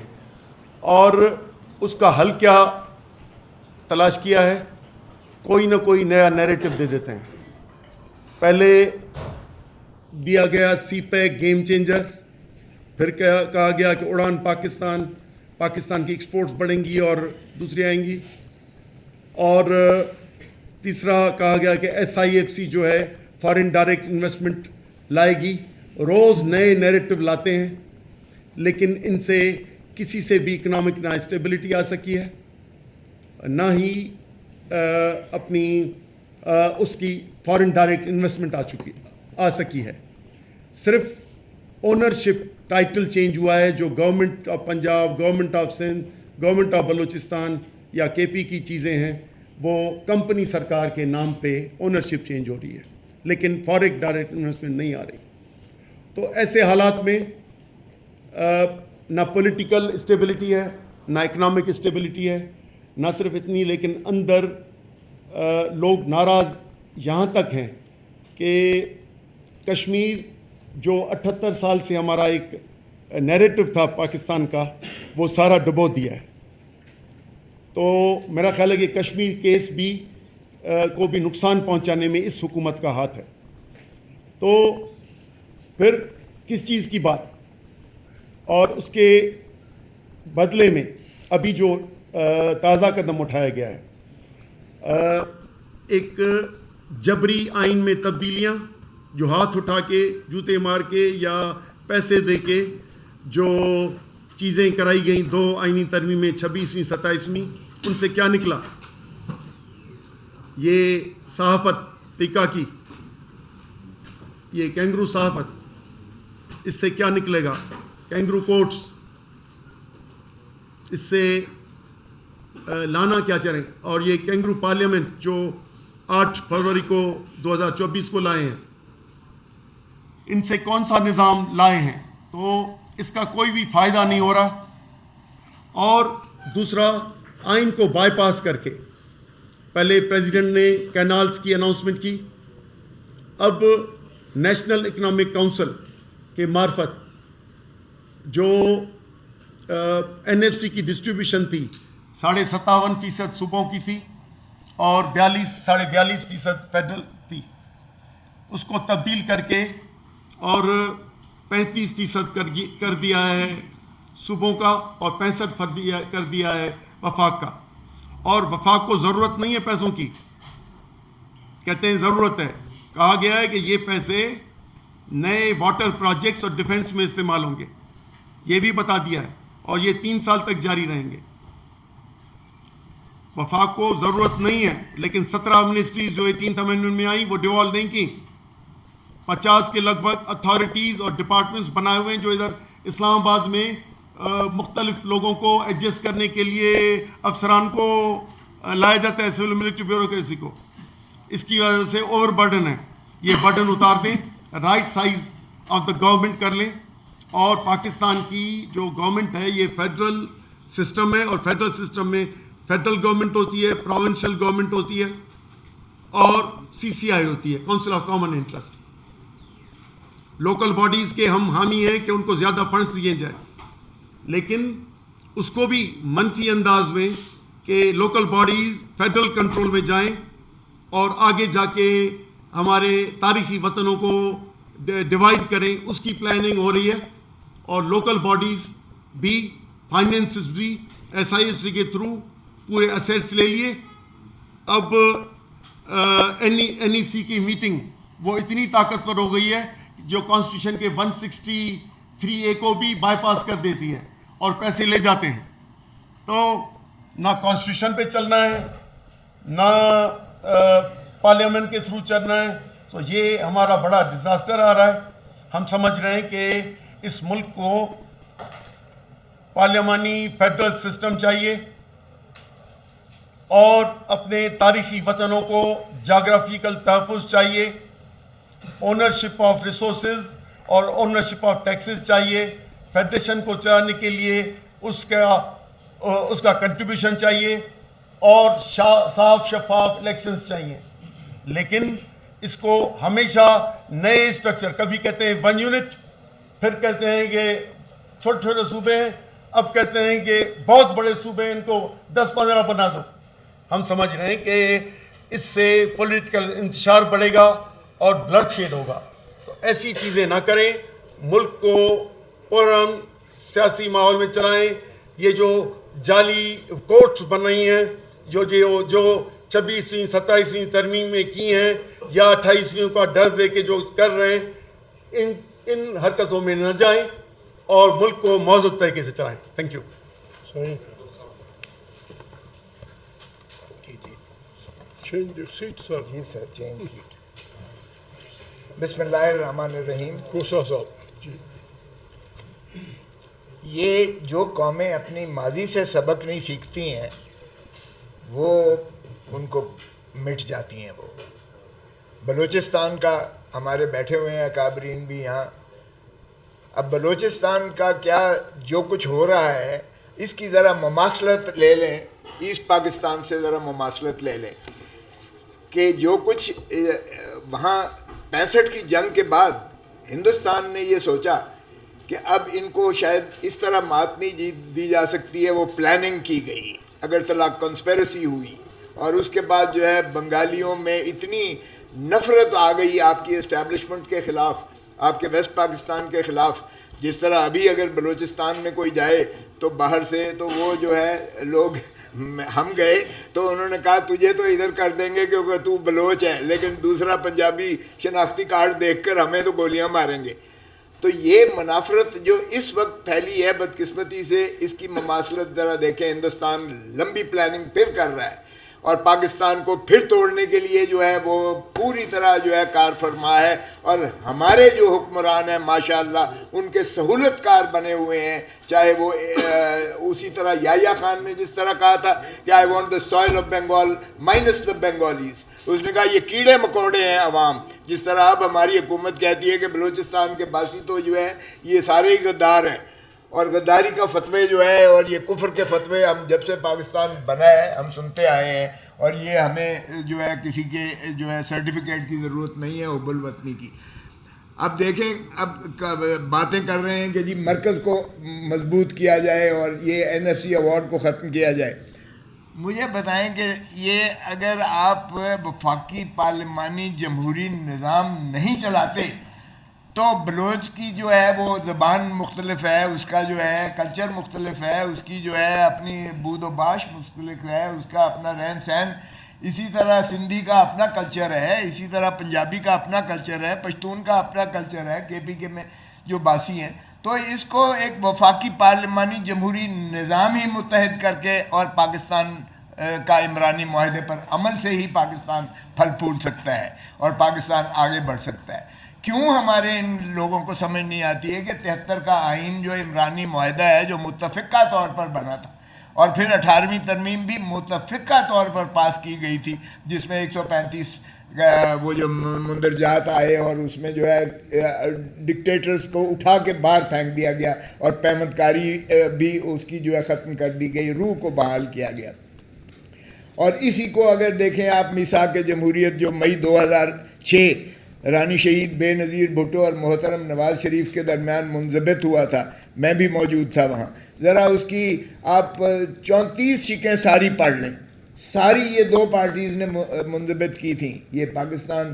اور اس کا حل کیا تلاش کیا ہے؟ کوئی نہ کوئی نیا نیریٹو دے دیتے ہیں. پہلے دیا گیا سی پیک گیم چینجر، پھر کہا گیا کہ اڑان پاکستان کی ایکسپورٹس بڑھیں گی اور دوسری آئیں گی، اور تیسرا کہا گیا کہ SIFC جو ہے فارن ڈائریکٹ انویسٹمنٹ لائے گی. روز نئے نیریٹو لاتے ہیں، لیکن ان سے کسی سے بھی اکنامک نہ اسٹیبلٹی آ سکی ہے، نہ ہی اپنی اس کی فارن ڈائریکٹ انویسٹمنٹ آ سکی ہے. صرف اونرشپ ٹائٹل چینج ہوا ہے، جو government of Punjab, government of Sindh, government of Balochistan یا KP کی چیزیں ہیں، وہ کمپنی سرکار کے نام پہ اونرشپ چینج ہو رہی ہے، لیکن فارن ڈائریکٹ انویسٹمنٹ نہیں آ رہی. تو ایسے حالات میں نہ پولیٹیکل اسٹیبلٹی ہے، نہ اکنامک اسٹیبلٹی ہے. نہ صرف اتنی، لیکن اندر لوگ ناراض یہاں تک ہیں کہ کشمیر جو 78 سال سے ہمارا ایک نیریٹو تھا پاکستان کا، وہ سارا ڈبو دیا ہے. تو میرا خیال ہے کہ کشمیر کیس بھی کو بھی نقصان پہنچانے میں اس حکومت کا ہاتھ ہے. تو پھر کس چیز کی بات؟ اور اس کے بدلے میں ابھی جو تازہ قدم اٹھایا گیا ہے، ایک جبری آئین میں تبدیلیاں، جو ہاتھ اٹھا کے، جوتے مار کے یا پیسے دے کے جو چیزیں کرائی گئیں 2 آئینی ترمیمیں 26ویں 27ویں، ان سے کیا نکلا؟ یہ صحافت پیکا کی، یہ کینگرو صحافت، اس سے کیا نکلے گا؟ کینگرو کورٹس، اس سے لانا کیا چاہیں؟ اور یہ کینگرو پارلیمنٹ جو 8 فروری کو 2024 کو لائے ہیں، ان سے کون سا نظام لائے ہیں؟ تو اس کا کوئی بھی فائدہ نہیں ہو رہا. اور دوسرا، آئین کو بائی پاس کر کے پہلے پریزیڈنٹ نے کینالز کی اناؤنسمنٹ کی، اب نیشنل اکنامک کونسل کے معرفت جو NFC کی ڈسٹریبیوشن تھی 57.5% صوبوں کی تھی اور 42.5% فیڈرل تھی، اس کو تبدیل کر کے اور 35% کر دیا ہے صوبوں کا، اور 65% کر دیا ہے وفاق کا. اور وفاق کو ضرورت نہیں ہے پیسوں کی، کہتے ہیں ضرورت ہے. کہا گیا ہے کہ یہ پیسے نئے واٹر پروجیکٹس اور ڈیفنس میں استعمال ہوں گے، یہ بھی بتا دیا ہے، اور یہ 3 سال تک جاری رہیں گے. وفاق کو ضرورت نہیں ہے، لیکن 17 منسٹریز جو 18th امینڈمنٹ میں آئیں وہ ڈیوالو نہیں کی. 50 کے لگ بھگ اتھارٹیز اور ڈپارٹمنٹس بنائے ہوئے ہیں جو ادھر اسلام آباد میں مختلف لوگوں کو ایڈجسٹ کرنے کے لیے افسران کو لایا جاتا ہے، سول ملٹری بیوروکریسی کو. اس کی وجہ سے اوور برڈن ہے. یہ برڈن اتار دیں، right size of the government کر لیں. اور پاکستان کی جو گورنمنٹ ہے یہ فیڈرل سسٹم ہے، اور فیڈرل سسٹم میں فیڈرل گورنمنٹ ہوتی ہے، پروونشل گورنمنٹ ہوتی ہے، اور CCI ہوتی ہے، council of common interest. Local bodies کے ہم حامی ہیں کہ ان کو زیادہ فنڈز دیے جائیں، لیکن اس کو بھی منفی انداز میں کہ لوکل باڈیز فیڈرل کنٹرول میں جائیں اور آگے جا کے ہمارے تاریخی وطنوں کو ڈیوائڈ کریں، اس کی پلاننگ ہو رہی ہے. اور لوکل باڈیز بھی، فائنینسز بھی SIFC کے تھرو پورے ایسیٹس لے لیے. اب NEC کی میٹنگ وہ اتنی طاقتور ہو گئی ہے جو کانسٹیٹیوشن کے 163A کو بھی بائی پاس کر دیتی ہے اور پیسے لے جاتے ہیں. تو نہ کانسٹیٹیوشن پہ چلنا ہے، نہ پارلیمنٹ کے تھرو چلنا ہے. تو یہ ہمارا بڑا ڈیزاسٹر آ رہا ہے. ہم سمجھ رہے ہیں کہ اس ملک کو پارلیمانی فیڈرل سسٹم چاہیے، اور اپنے تاریخی وطنوں کو جاگرافیکل تحفظ چاہیے، اونرشپ آف ریسورسز اور اونرشپ آف ٹیکسز چاہیے، فیڈریشن کو چلانے کے لیے اس کا کنٹریبیوشن چاہیے، اور صاف شفاف الیکشنز چاہیے. لیکن اس کو ہمیشہ نئے اسٹرکچر، کبھی کہتے ہیں 1 یونٹ، پھر کہتے ہیں کہ چھوٹے چھوٹے صوبے ہیں، اب کہتے ہیں کہ بہت بڑے صوبے ہیں، ان کو 10-15 بنا دو. ہم سمجھ رہے ہیں کہ اس سے پولیٹیکل انتشار بڑھے گا اور بلڈ شیڈ ہوگا. تو ایسی چیزیں نہ کریں، ملک کو پرامن سیاسی ماحول میں چلائیں. یہ جو جعلی کورٹس بن رہی ہیں، جو 26ویں 27ویں ترمیم میں کی ہیں یا 28ویں کا ڈر دے کے جو کر رہے ہیں، ان حرکتوں میں نہ جائیں اور ملک کو موزوں طریقے سے چلائیں. Thank you. صحیح. Change the seat, sir. جی سر، چینج سیٹ. بسم اللہ الرحمن الرحیم. کوسا صاحب جی. یہ جو قومیں اپنی ماضی سے سبق نہیں سیکھتی ہیں وہ ان کو مٹ جاتی ہیں. وہ بلوچستان کا، ہمارے بیٹھے ہوئے ہیں اکابرین بھی یہاں، اب بلوچستان کا کیا جو کچھ ہو رہا ہے اس کی ذرا مماثلت لے لیں، ایسٹ پاکستان سے ذرا مماثلت لے لیں کہ جو کچھ وہاں 65 کی جنگ کے بعد ہندوستان نے یہ سوچا کہ اب ان کو شاید اس طرح مات نہیں دی جا سکتی ہے، وہ پلاننگ کی گئی، اگر چلا کنسپیرسی ہوئی، اور اس کے بعد جو ہے بنگالیوں میں اتنی نفرت آ گئی آپ کی اسٹیبلشمنٹ کے خلاف، آپ کے ویسٹ پاکستان کے خلاف. جس طرح ابھی اگر بلوچستان میں کوئی جائے تو باہر سے تو وہ جو ہے لوگ، ہم گئے تو انہوں نے کہا تجھے تو ادھر کر دیں گے کیونکہ تو بلوچ ہے، لیکن دوسرا پنجابی شناختی کارڈ دیکھ کر ہمیں تو گولیاں ماریں گے. تو یہ منافرت جو اس وقت پھیلی ہے بدقسمتی سے، اس کی مماثلت ذرا دیکھیں. ہندوستان لمبی پلاننگ پھر کر رہا ہے اور پاکستان کو پھر توڑنے کے لیے جو ہے وہ پوری طرح جو ہے کار فرما ہے، اور ہمارے جو حکمران ہیں ماشاءاللہ ان کے سہولت کار بنے ہوئے ہیں. چاہے وہ اسی طرح یحییٰ خان نے جس طرح کہا تھا کہ I want the soil of Bengal minus the Bengalis, اس نے کہا یہ کیڑے مکوڑے ہیں عوام. جس طرح اب ہماری حکومت کہتی ہے کہ بلوچستان کے باسی تو جو ہے یہ سارے ہی غدار ہیں، اور غداری کا فتوے جو ہے اور یہ کفر کے فتوے ہم جب سے پاکستان بنا ہے ہم سنتے آئے ہیں، اور یہ ہمیں جو ہے کسی کے جو ہے سرٹیفکیٹ کی ضرورت نہیں ہے حب الوطنی کی. اب دیکھیں، اب باتیں کر رہے ہیں کہ جی مرکز کو مضبوط کیا جائے اور یہ NFC ایوارڈ کو ختم کیا جائے. مجھے بتائیں کہ یہ اگر آپ وفاقی پارلیمانی جمہوری نظام نہیں چلاتے تو بلوچ کی جو ہے وہ زبان مختلف ہے، اس کا جو ہے کلچر مختلف ہے، اس کی جو ہے اپنی بود و باش مختلف ہے، اس کا اپنا رہن سہن، اسی طرح سندھی کا اپنا کلچر ہے، اسی طرح پنجابی کا اپنا کلچر ہے، پشتون کا اپنا کلچر ہے، KPK میں جو باسی ہیں. تو اس کو ایک وفاقی پارلیمانی جمہوری نظام ہی متحد کر کے اور پاکستان کا عمرانی معاہدے پر عمل سے ہی پاکستان پھل پھول سکتا ہے اور پاکستان آگے بڑھ سکتا ہے. کیوں ہمارے ان لوگوں کو سمجھ نہیں آتی ہے کہ 73 کا آئین جو عمرانی معاہدہ ہے جو متفقہ طور پر بنا تھا، اور پھر 18ویں ترمیم بھی متفقہ طور پر پاس کی گئی تھی، جس میں 135 وہ جو مندرجات آئے اور اس میں جو ہے ڈکٹیٹرز کو اٹھا کے باہر پھینک دیا گیا، اور پیمند کاری بھی اس کی جو ہے ختم کر دی گئی، روح کو بحال کیا گیا. اور اسی کو اگر دیکھیں آپ میثاق جمہوریت جو مئی 2006 رانی شہید بے نظیر بھٹو اور محترم نواز شریف کے درمیان منضبط ہوا تھا، میں بھی موجود تھا وہاں. ذرا اس کی آپ 34 شکیں ساری پڑھ لیں، ساری یہ دو پارٹیز نے منضبط کی تھیں، یہ پاکستان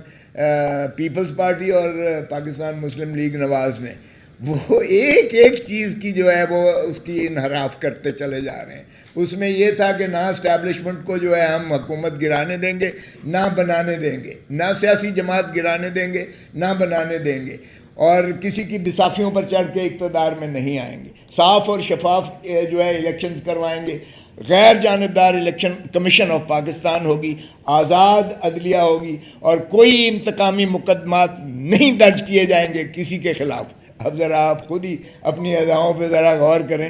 پیپلز پارٹی اور پاکستان مسلم لیگ نواز نے. وہ ایک ایک چیز کی جو ہے وہ اس کی انحراف کرتے چلے جا رہے ہیں. اس میں یہ تھا کہ نہ اسٹیبلشمنٹ کو جو ہے ہم حکومت گرانے دیں گے، نہ بنانے دیں گے، نہ سیاسی جماعت گرانے دیں گے، نہ بنانے دیں گے، اور کسی کی بساکھیوں پر چڑھ کے اقتدار میں نہیں آئیں گے. صاف اور شفاف جو ہے الیکشنز کروائیں گے، غیر جانبدار الیکشن کمیشن آف پاکستان ہوگی، آزاد عدلیہ ہوگی، اور کوئی انتقامی مقدمات نہیں درج کیے جائیں گے کسی کے خلاف. اب ذرا آپ خود ہی اپنی اداؤں پہ ذرا غور کریں.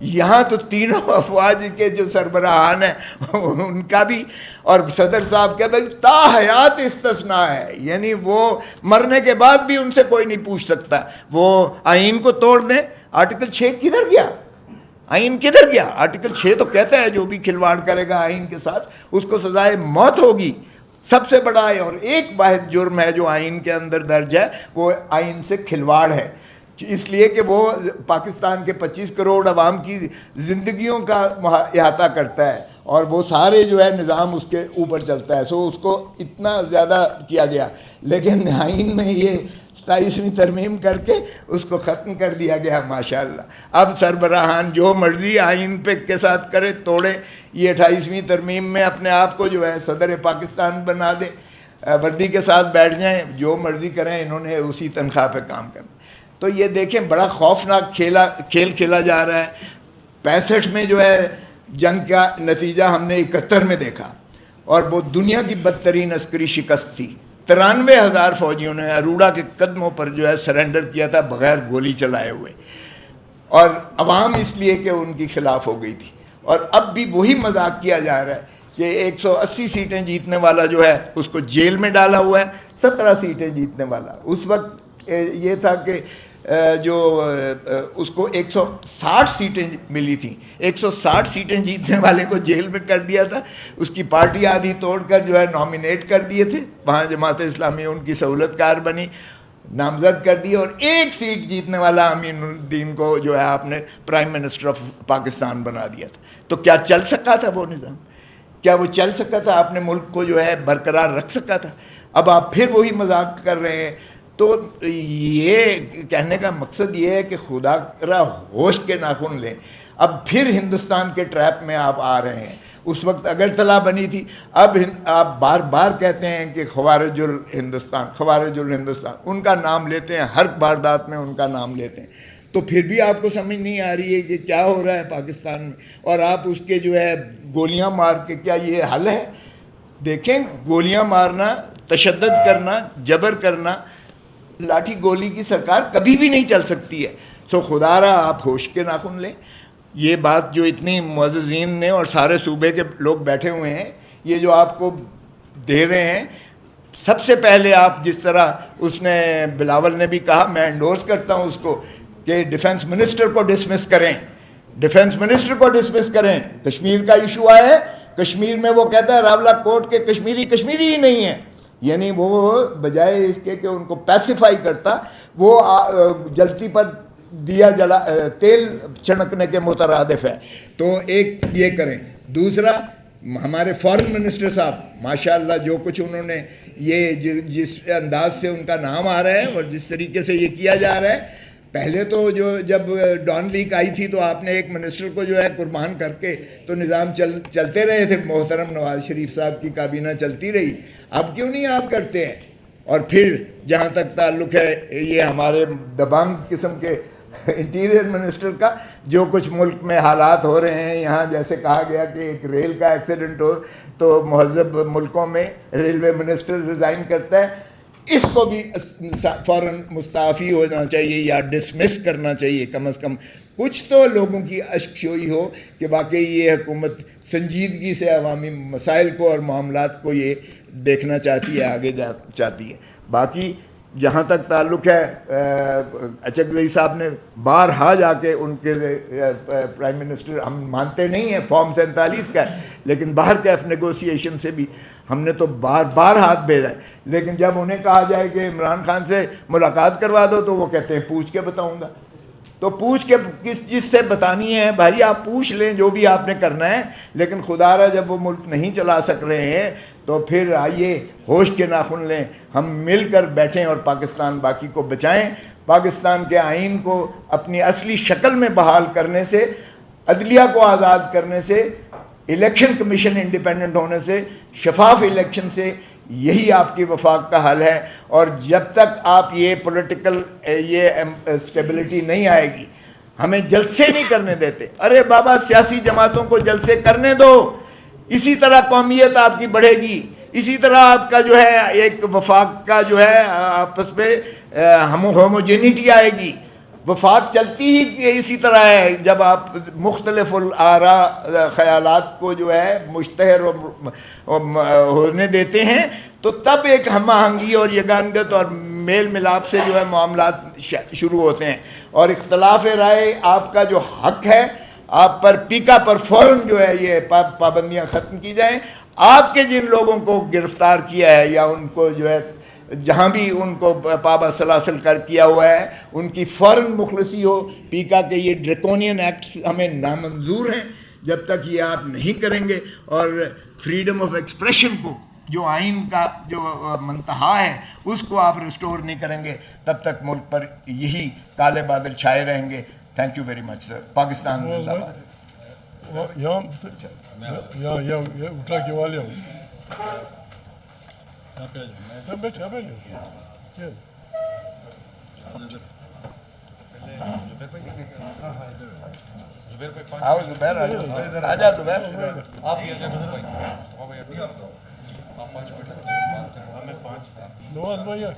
یہاں تو تینوں افواج کے جو سربراہان ہیں ان کا بھی اور صدر صاحب کا بھی تا حیات استثناء ہے، یعنی وہ مرنے کے بعد بھی ان سے کوئی نہیں پوچھ سکتا. وہ آئین کو توڑ دیں، آرٹیکل 6 کدھر گیا؟ آئین کدھر گیا؟ آرٹیکل 6 تو کہتا ہے جو بھی کھلواڑ کرے گا آئین کے ساتھ اس کو سزائے موت ہوگی. سب سے بڑا ہے اور ایک واحد جرم ہے جو آئین کے اندر درج ہے، وہ آئین سے کھلواڑ ہے، اس لیے کہ وہ پاکستان کے 25 کروڑ عوام کی زندگیوں کا احاطہ کرتا ہے اور وہ سارے جو ہے نظام اس کے اوپر چلتا ہے. سو اس کو اتنا زیادہ کیا گیا، لیکن آئین میں یہ 27ویں ترمیم کر کے اس کو ختم کر دیا گیا ماشاءاللہ. اب سربراہان جو مرضی آئین پہ کے ساتھ کرے توڑے. یہ 28ویں ترمیم میں اپنے آپ کو جو ہے صدر پاکستان بنا دے، وردی کے ساتھ بیٹھ جائیں، جو مرضی کریں، انہوں نے اسی تنخواہ پہ کام کرنا. تو یہ دیکھیں بڑا خوفناک کھیل کھیلا جا رہا ہے. 65 میں جو ہے جنگ کا نتیجہ ہم نے 71 میں دیکھا اور وہ دنیا کی بدترین عسکری شکست تھی. 93,000 فوجیوں نے اروڑا کے قدموں پر جو ہے سرنڈر کیا تھا بغیر گولی چلائے ہوئے، اور عوام اس لیے کہ ان کی خلاف ہو گئی تھی. اور اب بھی وہی مذاق کیا جا رہا ہے کہ 180 سیٹیں جیتنے والا جو ہے اس کو جیل میں ڈالا ہوا ہے، 17 سیٹیں جیتنے والا. اس وقت یہ تھا کہ جو اس کو 160 سیٹیں ملی تھیں، 160 سیٹیں جیتنے والے کو جیل میں کر دیا تھا. اس کی پارٹی آدھی توڑ کر جو ہے نامینیٹ کر دیے تھے، وہاں جماعت اسلامی ان کی سہولت کار بنی، نامزد کر دی، اور 1 سیٹ جیتنے والا امین الدین کو جو ہے آپ نے پرائم منسٹر آف پاکستان بنا دیا تھا. تو کیا چل سکا تھا وہ نظام؟ کیا وہ چل سکا تھا؟ اپنے ملک کو جو ہے برقرار رکھ سکا تھا؟ اب آپ پھر وہی مذاق کر رہے ہیں. تو یہ کہنے کا مقصد یہ ہے کہ خدا را ہوش کے ناخن لیں. اب پھر ہندوستان کے ٹریپ میں آپ آ رہے ہیں. اس وقت اگرتلا بنی تھی، اب آپ بار بار کہتے ہیں کہ خوارج الہندوستان، ان کا نام لیتے ہیں، ہر واردات میں ان کا نام لیتے ہیں. تو پھر بھی آپ کو سمجھ نہیں آ رہی ہے کہ کیا ہو رہا ہے پاکستان میں، اور آپ اس کے جو ہے گولیاں مار کے کیا یہ حل ہے؟ دیکھیں، گولیاں مارنا، تشدد کرنا، جبر کرنا، لاٹھی گولی کی سرکار کبھی بھی نہیں چل سکتی ہے. سو خدا را آپ ہوش کے ناخن لیں. یہ بات جو اتنی معززین نے اور سارے صوبے کے لوگ بیٹھے ہوئے ہیں یہ جو آپ کو دے رہے ہیں، سب سے پہلے آپ جس طرح اس نے بلاول نے بھی کہا، میں انڈورس کرتا ہوں اس کو، کہ ڈیفنس منسٹر کو ڈسمس کریں، ڈیفنس منسٹر کو ڈسمس کریں. کشمیر کا ایشو آیا ہے، کشمیر میں وہ کہتا ہے راولہ کوٹ کے کشمیری ہی نہیں ہے، یعنی وہ بجائے اس کے کہ ان کو پیسیفائی کرتا، وہ جلتی پر دیا جلا تیل چھڑکنے کے مترادف ہے. تو ایک یہ کریں. دوسرا، ہمارے فارن منسٹر صاحب ماشاءاللہ جو کچھ انہوں نے، یہ جس انداز سے ان کا نام آ رہا ہے اور جس طریقے سے یہ کیا جا رہا ہے، پہلے تو جب ڈان لیک آئی تھی تو آپ نے ایک منسٹر کو جو ہے قربان کر کے تو نظام چلتے رہے تھے. محترم نواز شریف صاحب کی کابینہ چلتی رہی. اب کیوں نہیں آپ کرتے ہیں؟ اور پھر جہاں تک تعلق ہے یہ ہمارے دبانگ قسم کے انٹیریئر منسٹر کا، جو کچھ ملک میں حالات ہو رہے ہیں یہاں، جیسے کہا گیا کہ ایک ریل کا ایکسیڈنٹ ہو تو مہذب ملکوں میں ریلوے منسٹر ریزائن کرتا ہے، اس کو بھی فوراً مستعفی ہونا چاہیے یا ڈسمس کرنا چاہیے. کم از کم کچھ تو لوگوں کی اشکشوئی ہو کہ واقعی یہ حکومت سنجیدگی سے عوامی مسائل کو اور معاملات کو یہ دیکھنا چاہتی ہے، آگے چاہتی ہے. باقی جہاں تک تعلق ہے، اچکزئی صاحب نے بارہا جا کے ان کے پرائم منسٹر، ہم مانتے نہیں ہیں فارم 47 کا ہے، لیکن باہر کیف نیگوسیشن سے بھی ہم نے تو بار ہاتھ بھیجا ہے. لیکن جب انہیں کہا جائے کہ عمران خان سے ملاقات کروا دو تو وہ کہتے ہیں پوچھ کے بتاؤں گا. تو پوچھ کے جس سے بتانی ہے بھائی آپ پوچھ لیں جو بھی آپ نے کرنا ہے، لیکن خدا را جب وہ ملک نہیں چلا سک رہے ہیں تو پھر آئیے ہوش کے ناخن لیں، ہم مل کر بیٹھیں اور پاکستان باقی کو بچائیں. پاکستان کے آئین کو اپنی اصلی شکل میں بحال کرنے سے، عدلیہ کو آزاد کرنے سے، الیکشن کمیشن انڈیپینڈنٹ ہونے سے، شفاف الیکشن سے، یہی آپ کی وفاق کا حل ہے. اور جب تک آپ یہ پولیٹیکل یہ اسٹیبلٹی نہیں آئے گی، ہمیں جلسے نہیں کرنے دیتے. ارے بابا سیاسی جماعتوں کو جلسے کرنے دو، اسی طرح قومیت آپ کی بڑھے گی، اسی طرح آپ کا جو ہے ایک وفاق کا جو ہے آپس میں ہوموجینٹی آئے گی. وفاق چلتی ہی اسی طرح ہے. جب آپ مختلف الآراء خیالات کو جو ہے مشتہر ہونے دیتے ہیں تو تب ایک ہم آہنگی اور یگانگت اور میل ملاپ سے جو ہے معاملات شروع ہوتے ہیں. اور اختلاف رائے آپ کا جو حق ہے, آپ پر پیکا پر فوراً جو ہے یہ پابندیاں ختم کی جائیں. آپ کے جن لوگوں کو گرفتار کیا ہے یا ان کو جو ہے جہاں بھی ان کو پابند سلاسل کر کیا ہوا ہے ان کی فوراً مخلصی ہو. پیکا کے یہ ڈریکونین ایکٹس ہمیں نامنظور ہیں. جب تک یہ آپ نہیں کریں گے اور فریڈم آف ایکسپریشن کو جو آئین کا جو منتہا ہے اس کو آپ ریسٹور نہیں کریں گے تب تک ملک پر یہی کالے بادل چھائے رہیں گے. تھینک یو ویری مچ سر. پاکستان زندہ باد. یا اٹھا کے والے بیٹھے آؤ زبیر, آجا زبیر. نواز بھیا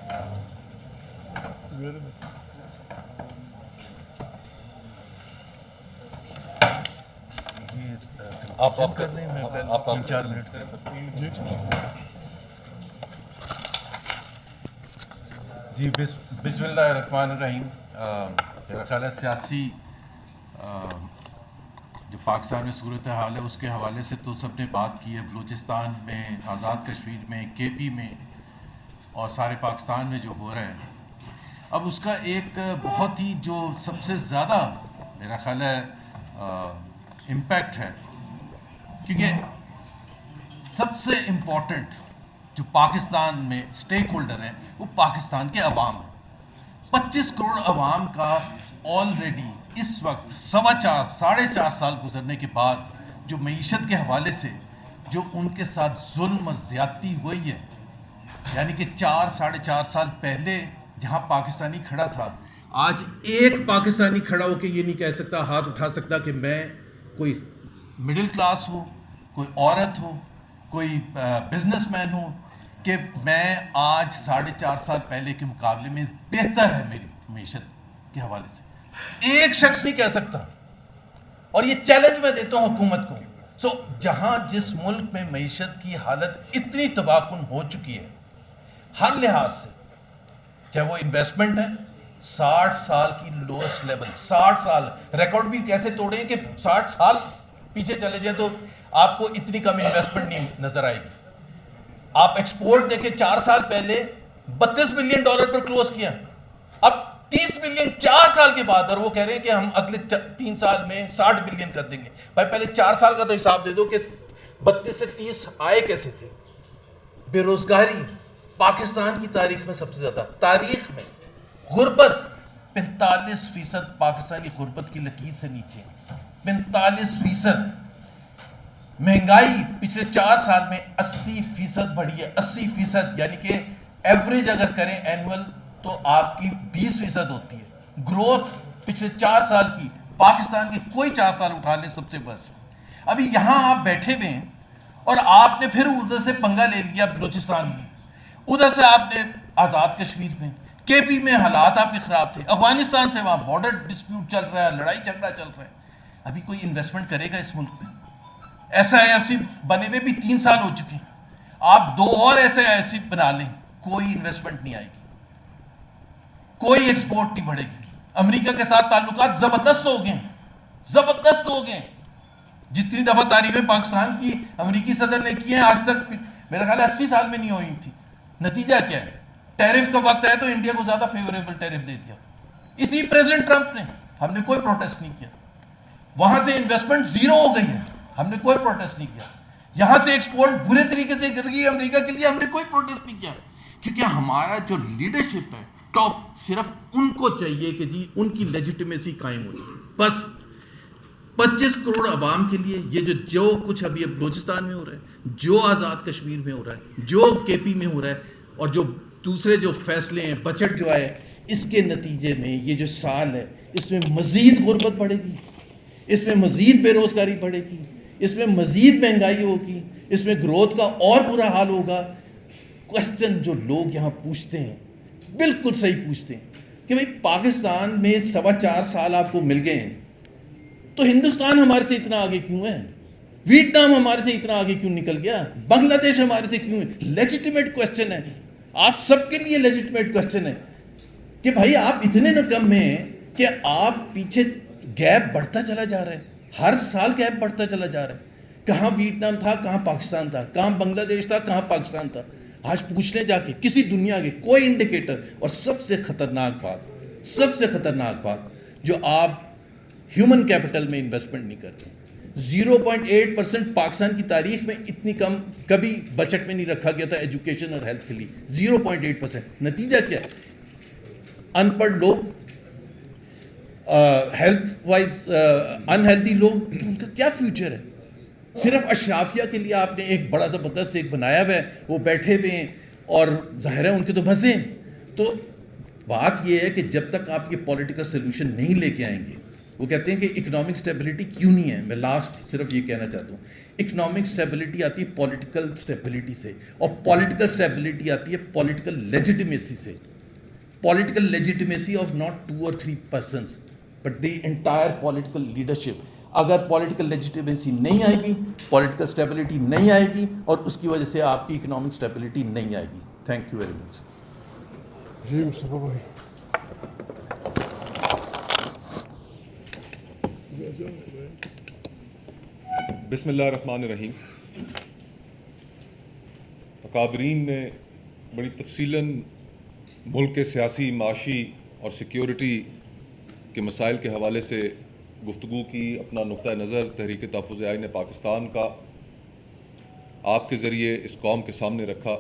آپ کر لیں, آپ 3-4 منٹ جی. بسم اللہ الرحمن الرحیم. میرا خیال ہے سیاسی جو پاکستان میں صورتحال ہے اس کے حوالے سے تو سب نے بات کی ہے. بلوچستان میں, آزاد کشمیر میں, کے پی میں اور سارے پاکستان میں جو ہو رہا ہے, اب اس کا ایک بہت ہی جو سب سے زیادہ میرا خیال ہے امپیکٹ ہے, کیونکہ سب سے امپورٹنٹ جو پاکستان میں سٹیک ہولڈر ہیں وہ پاکستان کے عوام ہیں. 25 کروڑ عوام کا آلریڈی اس وقت 4.5 سال گزرنے کے بعد جو معیشت کے حوالے سے جو ان کے ساتھ ظلم اور زیادتی ہوئی ہے, یعنی کہ 4.5 سال پہلے جہاں پاکستانی کھڑا تھا, آج ایک پاکستانی کھڑا ہو کے یہ نہیں کہہ سکتا, ہاتھ اٹھا سکتا کہ میں کوئی مڈل کلاس ہوں, کوئی عورت ہو, کوئی بزنس مین ہو, کہ میں آج 4.5 سال پہلے کے مقابلے میں بہتر ہے میری معیشت کے حوالے سے. ایک شخص نہیں کہہ سکتا, اور یہ چیلنج میں دیتا ہوں حکومت کو. جہاں جس ملک میں معیشت کی حالت اتنی تباہ کن ہو چکی ہے ہر لحاظ سے, چاہے وہ انویسٹمنٹ ہے 60 سال کی لوئسٹ لیول, 60 سال ریکارڈ بھی کیسے توڑیں کہ 60 سال پیچھے چلے جائیں تو آپ کو اتنی کم انویسٹمنٹ نہیں نظر آئے گی. آپ ایکسپورٹ دیکھیں 4 سال پہلے $32 بلین پر کلوز کیا, اب 30 بلین 4 سال کے بعد, اور وہ کہہ رہے ہیں کہ ہم اگلے 3 سال میں 60 بلین کر دیں گے. بھائی پہلے 4 سال کا تو حساب دے دو کہ 32 سے 30 آئے کیسے تھے. بے روزگاری پاکستان کی تاریخ میں سب سے زیادہ, تاریخ میں غربت 45% پاکستانی غربت کی لکیر سے نیچے, 45%. مہنگائی پچھلے 4 سال میں 80% بڑھی ہے, 80%, یعنی کہ ایوریج اگر کریں اینول تو آپ کی 20% ہوتی ہے. گروتھ پچھلے 4 سال کی پاکستان کے کوئی 4 سال اٹھا لیں سب سے بس. ابھی یہاں آپ بیٹھے ہوئے ہیں اور آپ نے پھر ادھر سے پنگا لے لیا بلوچستان میں, ادھر سے آپ نے آزاد کشمیر میں, کے پی میں حالات آپ کے خراب تھے, افغانستان سے وہاں بارڈر ڈسپیوٹ چل رہا ہے, لڑائی جھگڑا چل رہا ہے. ابھی کوئی انویسٹمنٹ کرے گا اس ملک میں؟ SIFC بنے ہوئے بھی 3 سال ہو چکے ہیں, آپ 2 اور SIFC بنا لیں, کوئی انویسٹمنٹ نہیں آئے گی, کوئی ایکسپورٹ نہیں بڑھے گی. امریکہ کے ساتھ تعلقات زبردست ہو گئے ہیں, زبردست ہو گئے ہیں. جتنی دفعہ تعریفیں پاکستان کی امریکی صدر نے کی ہیں آج تک میرا خیال ہے 80 سال میں نہیں ہوئی تھی. نتیجہ کیا ہے؟ ٹیرف کا وقت ہے تو انڈیا کو زیادہ فیوریبل ٹیرف دے دیا, اسی پریزیڈنٹ ٹرمپ نے. ہم نے کوئی پروٹیسٹ نہیں کیا. وہاں سے انویسٹمنٹ زیرو ہو گئی ہے, ہم نے کوئی پروٹیسٹ نہیں کیا. یہاں سے ایکسپورٹ برے طریقے سے گر گئی امریکہ کے لیے, ہم نے کوئی پروٹیسٹ نہیں کیا. کیونکہ ہمارا جو لیڈرشپ ہے ٹاپ, صرف ان کو چاہیے کہ جی ان کی لیجیٹمیسی قائم ہو جائے بس. 25 کروڑ عوام کے لیے یہ جو کچھ ابھی بلوچستان میں ہو رہا ہے, جو آزاد کشمیر میں ہو رہا ہے, جو کے پی میں ہو رہا ہے, اور جو دوسرے جو فیصلے ہیں, بجٹ جو آئے, اس کے نتیجے میں یہ جو سال ہے اس میں مزید غربت بڑھے گی, اس میں مزید بے روزگاری بڑھے گی, اس میں مزید مہنگائی ہوگی, اس میں گروتھ کا اور برا حال ہوگا. کوشچن جو لوگ یہاں پوچھتے ہیں بالکل صحیح پوچھتے ہیں کہ بھئی پاکستان میں 4.25 سال آپ کو مل گئے ہیں تو ہندوستان ہمارے سے اتنا آگے کیوں ہے؟ ویتنام ہمارے سے اتنا آگے کیوں نکل گیا؟ بنگلہ دیش ہمارے سے کیوں ہے؟ لیجیٹیمیٹ کوسچن ہے، آپ سب کے لیے لیجیٹیمیٹ کوسچن ہے کہ بھائی آپ اتنے نکم میں ہیں کہ آپ پیچھے گیپ بڑھتا چلا جا رہا ہے، ہر سال گیپ بڑھتا چلا جا رہا ہے. کہاں ویتنام تھا، کہاں پاکستان تھا، کہاں بنگلہ دیش تھا، کہاں پاکستان تھا. آج پوچھ لیں جا کے کسی دنیا کے کوئی انڈیکیٹر. اور سب سے خطرناک بات جو آپ ہیومن کیپٹل میں انویسٹمنٹ نہیں کرتے. 0.8% پاکستان کی تاریخ میں اتنی کم کبھی بجٹ میں نہیں رکھا گیا تھا ایجوکیشن اور ہیلتھ کے لیے. 0.8%. نتیجہ کیا ہے؟ ان پڑھ لوگ، ہیلتھ وائز انہیلدی لوگ، تو ان کا کیا فیوچر ہے؟ صرف اشرافیہ کے لیے آپ نے ایک بڑا زبردست ایک بنایا ہوا ہے، وہ بیٹھے ہوئے ہیں اور ظاہر ہے ان کے تو مزے ہیں. تو بات یہ ہے کہ جب تک آپ یہ پولیٹیکل سلوشن نہیں لے کے آئیں گے، وہ کہتے ہیں کہ اکنامک سٹیبلٹی کیوں نہیں ہے. میں لاسٹ صرف یہ کہنا چاہتا ہوں، اکنامک سٹیبلٹی آتی ہے پولیٹیکل سٹیبلٹی سے، اور پولیٹیکل سٹیبلٹی آتی ہے پولیٹیکل لیجیٹیمیسی سے. Political legitimacy of not 2 or 3 persons but the entire political leadership. اگر political legitimacy نہیں آئے گی، political stability نہیں آئے گی، اور اس کی وجہ سے آپ کی economic stability نہیں آئے گی. Thank you very much. جی مصطفیٰ بھائی. بسم اللہ الرحمن الرحیم. اکابرین نے بڑی تفصیلاً ملک کے سیاسی، معاشی اور سیکیورٹی کے مسائل کے حوالے سے گفتگو کی. اپنا نقطہ نظر تحریک تحفظ آئین پاکستان کا آپ کے ذریعے اس قوم کے سامنے رکھا.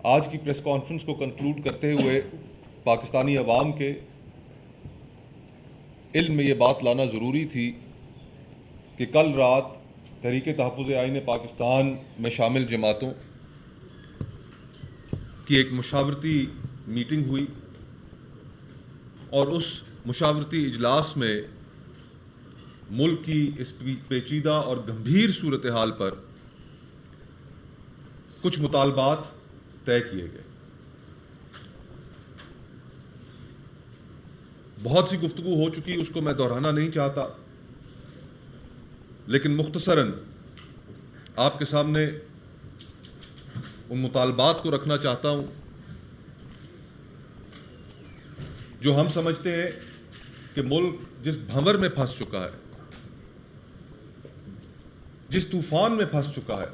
آج کی پریس کانفرنس کو کنکلوڈ کرتے ہوئے پاکستانی عوام کے علم میں یہ بات لانا ضروری تھی کہ کل رات تحریک تحفظ آئین پاکستان میں شامل جماعتوں کی ایک مشاورتی میٹنگ ہوئی، اور اس مشاورتی اجلاس میں ملک کی اس پیچیدہ اور گمبھیر صورتحال پر کچھ مطالبات طے کیے گئے. بہت سی گفتگو ہو چکی، اس کو میں دہرانا نہیں چاہتا، لیکن مختصراً آپ کے سامنے ان مطالبات کو رکھنا چاہتا ہوں جو ہم سمجھتے ہیں کہ ملک جس بھنور میں پھنس چکا ہے، جس طوفان میں پھنس چکا ہے،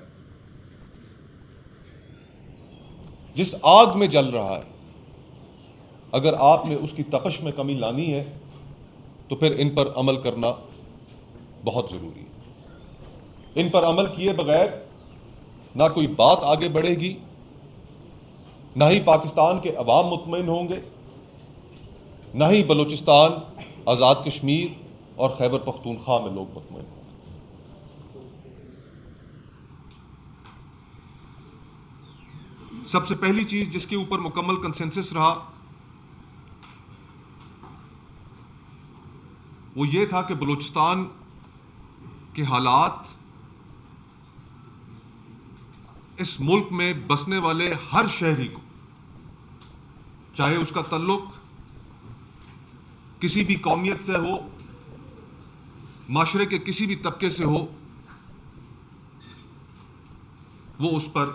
جس آگ میں جل رہا ہے، اگر آپ نے اس کی تپش میں کمی لانی ہے تو پھر ان پر عمل کرنا بہت ضروری ہے. ان پر عمل کیے بغیر نہ کوئی بات آگے بڑھے گی، نہ ہی پاکستان کے عوام مطمئن ہوں گے، نہ ہی بلوچستان، آزاد کشمیر اور خیبر پختونخوا میں لوگ مطمئن ہوں گے. سب سے پہلی چیز جس کے اوپر مکمل کنسنسس رہا وہ یہ تھا کہ بلوچستان کے حالات اس ملک میں بسنے والے ہر شہری کو، چاہے اس کا تعلق کسی بھی قومیت سے ہو، معاشرے کے کسی بھی طبقے سے ہو، وہ اس پر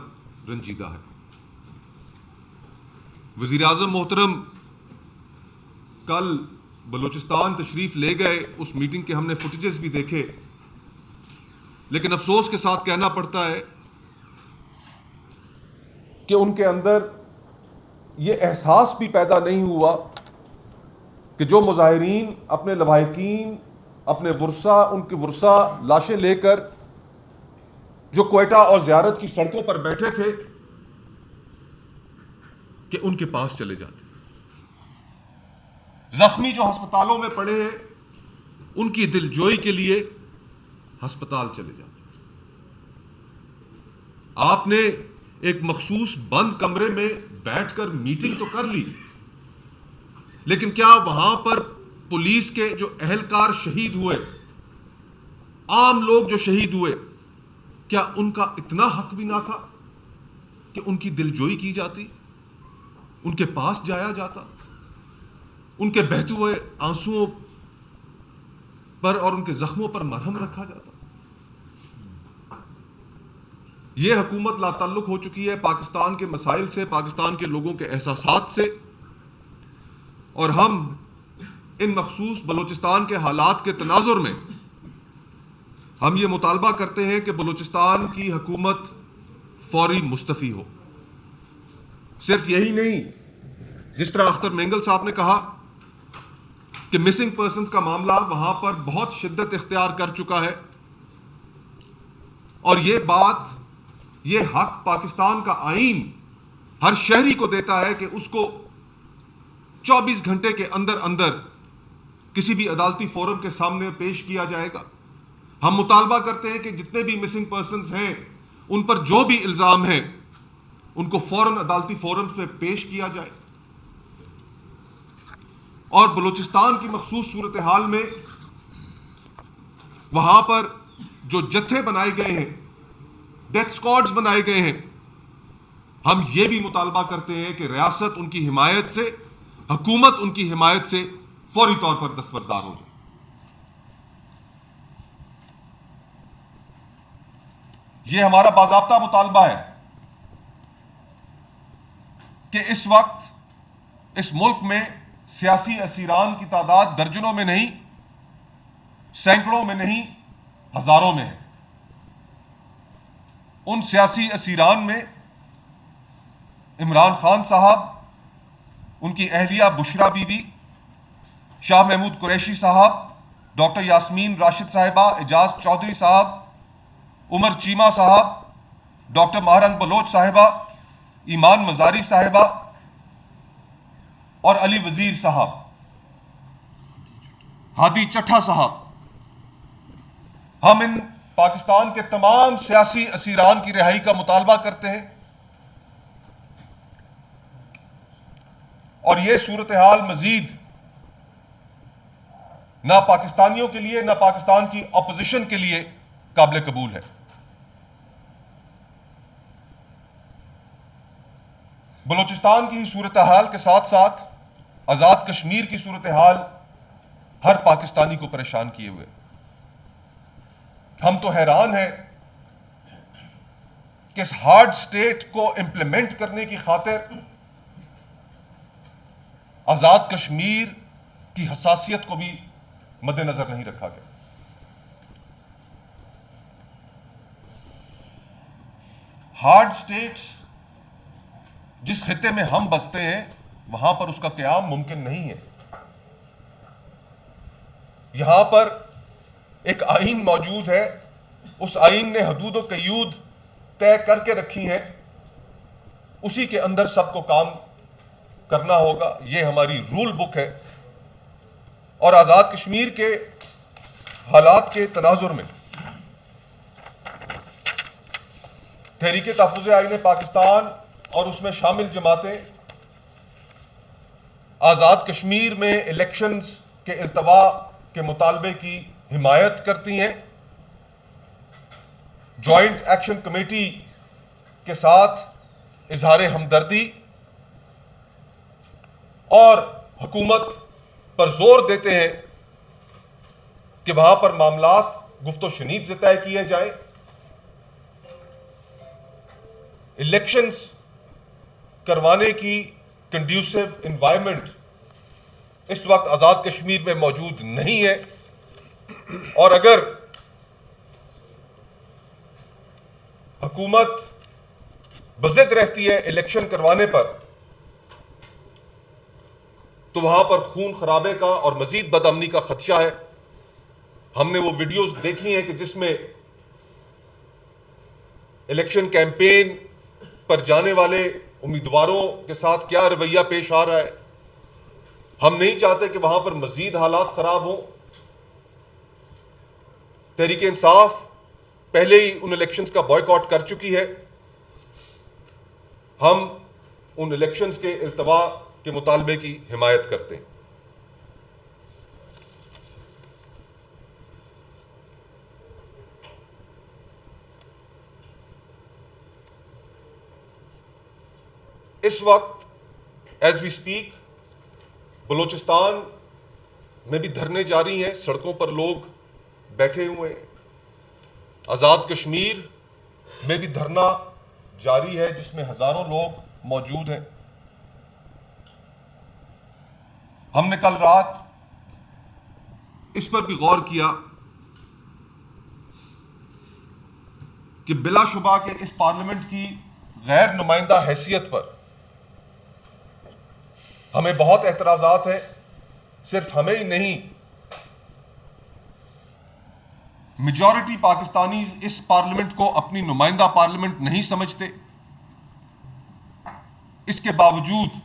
رنجیدہ ہے. وزیر اعظم محترم کل بلوچستان تشریف لے گئے، اس میٹنگ کے ہم نے فوٹیجز بھی دیکھے، لیکن افسوس کے ساتھ کہنا پڑتا ہے کہ ان کے اندر یہ احساس بھی پیدا نہیں ہوا کہ جو مظاہرین اپنے لواحقین، اپنے ورثہ، ان کے ورثہ لاشیں لے کر جو کوئٹہ اور زیارت کی سڑکوں پر بیٹھے تھے، کہ ان کے پاس چلے جاتے. زخمی جو ہسپتالوں میں پڑے ہیں ان کی دلجوئی کے لیے ہسپتال چلے جاتے. آپ نے ایک مخصوص بند کمرے میں بیٹھ کر میٹنگ تو کر لی، لیکن کیا وہاں پر پولیس کے جو اہلکار شہید ہوئے، عام لوگ جو شہید ہوئے، کیا ان کا اتنا حق بھی نہ تھا کہ ان کی دلجوئی کی جاتی؟ ان کے پاس جایا جاتا, ان کے بہتے ہوئے آنسوؤں پر اور ان کے زخموں پر مرہم رکھا جاتا. یہ حکومت لا تعلق ہو چکی ہے پاکستان کے مسائل سے, پاکستان کے لوگوں کے احساسات سے, اور ہم ان مخصوص بلوچستان کے حالات کے تناظر میں ہم یہ مطالبہ کرتے ہیں کہ بلوچستان کی حکومت فوری مستعفی ہو. صرف یہی نہیں, جس طرح اختر مینگل صاحب نے کہا کہ مسنگ پرسنز کا معاملہ وہاں پر بہت شدت اختیار کر چکا ہے, اور یہ بات, یہ حق پاکستان کا آئین ہر شہری کو دیتا ہے کہ اس کو 24 گھنٹے کے اندر اندر کسی بھی عدالتی فورم کے سامنے پیش کیا جائے گا. ہم مطالبہ کرتے ہیں کہ جتنے بھی مسنگ پرسنز ہیں ان پر جو بھی الزام ہیں ان کو فوراً عدالتی فورمز پہ پیش کیا جائے. اور بلوچستان کی مخصوص صورتحال میں وہاں پر جو جتھے بنائے گئے ہیں, ڈیتھ اسکواڈز بنائے گئے ہیں, ہم یہ بھی مطالبہ کرتے ہیں کہ ریاست ان کی حمایت سے, حکومت ان کی حمایت سے فوری طور پر دستبردار ہو جائے. یہ ہمارا باضابطہ مطالبہ ہے کہ اس وقت اس ملک میں سیاسی اسیران کی تعداد درجنوں میں نہیں, سینکڑوں میں نہیں, ہزاروں میں ہے. ان سیاسی اسیران میں عمران خان صاحب, ان کی اہلیہ بشرا بی بی, شاہ محمود قریشی صاحب, ڈاکٹر یاسمین راشد صاحبہ, اعجاز چودھری صاحب, عمر چیمہ صاحب, ڈاکٹر مہرنگ بلوچ صاحبہ, ایمان مزاری صاحبہ اور علی وزیر صاحب, ہادی چٹھا صاحب. ہم ان پاکستان کے تمام سیاسی اسیران کی رہائی کا مطالبہ کرتے ہیں, اور یہ صورتحال مزید نہ پاکستانیوں کے لیے نہ پاکستان کی اپوزیشن کے لیے قابل قبول ہے. بلوچستان کی صورتحال کے ساتھ ساتھ آزاد کشمیر کی صورتحال ہر پاکستانی کو پریشان کیے ہوئے. ہم تو حیران ہیں کہ اس ہارڈ سٹیٹ کو امپلیمنٹ کرنے کی خاطر آزاد کشمیر کی حساسیت کو بھی مد نظر نہیں رکھا گیا. ہارڈ سٹیٹس جس خطے میں ہم بستے ہیں وہاں پر اس کا قیام ممکن نہیں ہے. یہاں پر ایک آئین موجود ہے, اس آئین نے حدود و قیود طے کر کے رکھی ہیں, اسی کے اندر سب کو کام کرنا ہوگا. یہ ہماری رول بک ہے. اور آزاد کشمیر کے حالات کے تناظر میں تحریک تحفظ آئین پاکستان اور اس میں شامل جماعتیں آزاد کشمیر میں الیکشنز کے التوا کے مطالبے کی حمایت کرتی ہیں. جوائنٹ ایکشن کمیٹی کے ساتھ اظہار ہمدردی اور حکومت پر زور دیتے ہیں کہ وہاں پر معاملات گفت و شنید سے طے کیے جائیں. الیکشنز کروانے کی کنڈیوسو انوائرمنٹ اس وقت آزاد کشمیر میں موجود نہیں ہے, اور اگر حکومت بضد رہتی ہے الیکشن کروانے پر تو وہاں پر خون خرابے کا اور مزید بدامنی کا خدشہ ہے. ہم نے وہ ویڈیوز دیکھی ہیں کہ جس میں الیکشن کیمپین پر جانے والے امیدواروں کے ساتھ کیا رویہ پیش آ رہا ہے. ہم نہیں چاہتے کہ وہاں پر مزید حالات خراب ہوں. تحریک انصاف پہلے ہی ان الیکشنز کا بائیکاٹ کر چکی ہے. ہم ان الیکشنز کے التوا کے مطالبے کی حمایت کرتے ہیں. اس وقت ایز وی اسپیک بلوچستان میں بھی دھرنے جاری ہیں، سڑکوں پر لوگ بیٹھے ہوئے ہیں. آزاد کشمیر میں بھی دھرنا جاری ہے جس میں ہزاروں لوگ موجود ہیں. ہم نے کل رات اس پر بھی غور کیا کہ بلا شبہ کہ اس پارلیمنٹ کی غیر نمائندہ حیثیت پر ہمیں بہت اعتراضات ہیں. صرف ہمیں ہی نہیں، میجورٹی پاکستانی اس پارلیمنٹ کو اپنی نمائندہ پارلیمنٹ نہیں سمجھتے. اس کے باوجود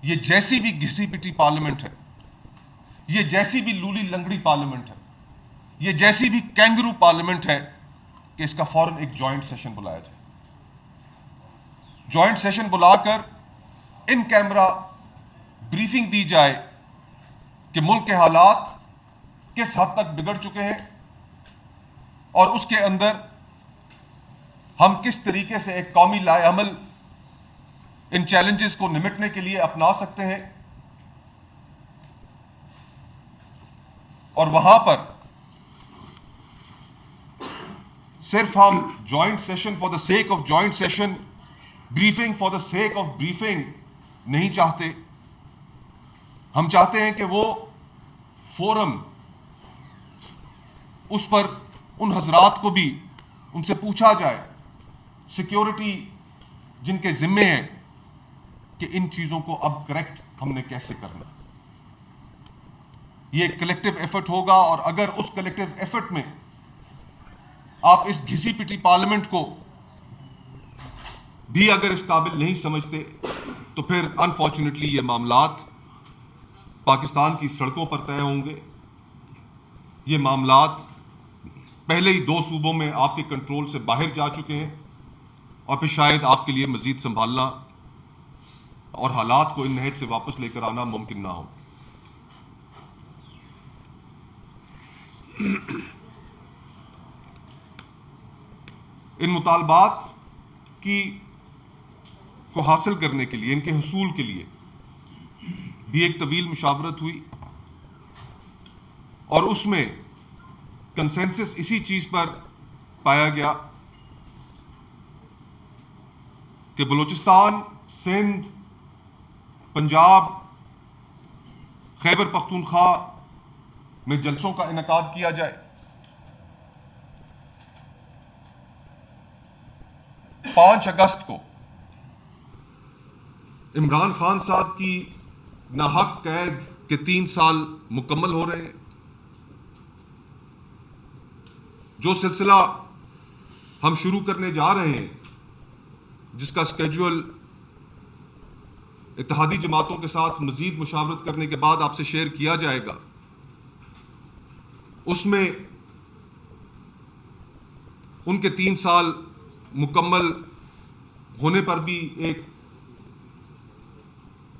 یہ جیسی بھی گھسی پٹی پارلیمنٹ ہے، یہ جیسی بھی لولی لنگڑی پارلیمنٹ ہے، یہ جیسی بھی کینگرو پارلیمنٹ ہے کہ اس کا فوراً ایک جوائنٹ سیشن بلایا جائے. جوائنٹ سیشن بلا کر ان کیمرہ بریفنگ دی جائے کہ ملک کے حالات کس حد تک بگڑ چکے ہیں اور اس کے اندر ہم کس طریقے سے ایک قومی لائحہ عمل ان چیلنجز کو نمٹنے کے لیے اپنا سکتے ہیں. اور وہاں پر صرف ہم joint session for the sake of joint session, briefing for the sake of briefing نہیں چاہتے. ہم چاہتے ہیں کہ وہ فورم اس پر ان حضرات کو بھی ان سے پوچھا جائے، سیکیورٹی جن کے ذمے ہیں، کہ ان چیزوں کو اب کریکٹ ہم نے کیسے کرنا. یہ ایک کلیکٹیو ایفرٹ ہوگا، اور اگر اس کلیکٹیو ایفرٹ میں آپ اس گھسی پٹی پارلیمنٹ کو بھی اگر اس قابل نہیں سمجھتے تو پھر انفارچونیٹلی یہ معاملات پاکستان کی سڑکوں پر طے ہوں گے. یہ معاملات پہلے ہی 2 صوبوں میں آپ کے کنٹرول سے باہر جا چکے ہیں، اور پھر شاید آپ کے لیے مزید سنبھالنا اور حالات کو ان نہج سے واپس لے کر آنا ممکن نہ ہو. ان مطالبات کو حاصل کرنے کے لیے، ان کے حصول کے لیے بھی ایک طویل مشاورت ہوئی، اور اس میں کنسنسس اسی چیز پر پایا گیا کہ بلوچستان، سندھ، پنجاب، خیبر پختونخوا میں جلسوں کا انعقاد کیا جائے. 5 اگست کو عمران خان صاحب کی ناحق قید کے 3 سال مکمل ہو رہے ہیں. جو سلسلہ ہم شروع کرنے جا رہے ہیں، جس کا اسکیجول اتحادی جماعتوں کے ساتھ مزید مشاورت کرنے کے بعد آپ سے شیئر کیا جائے گا، اس میں ان کے 3 سال مکمل ہونے پر بھی ایک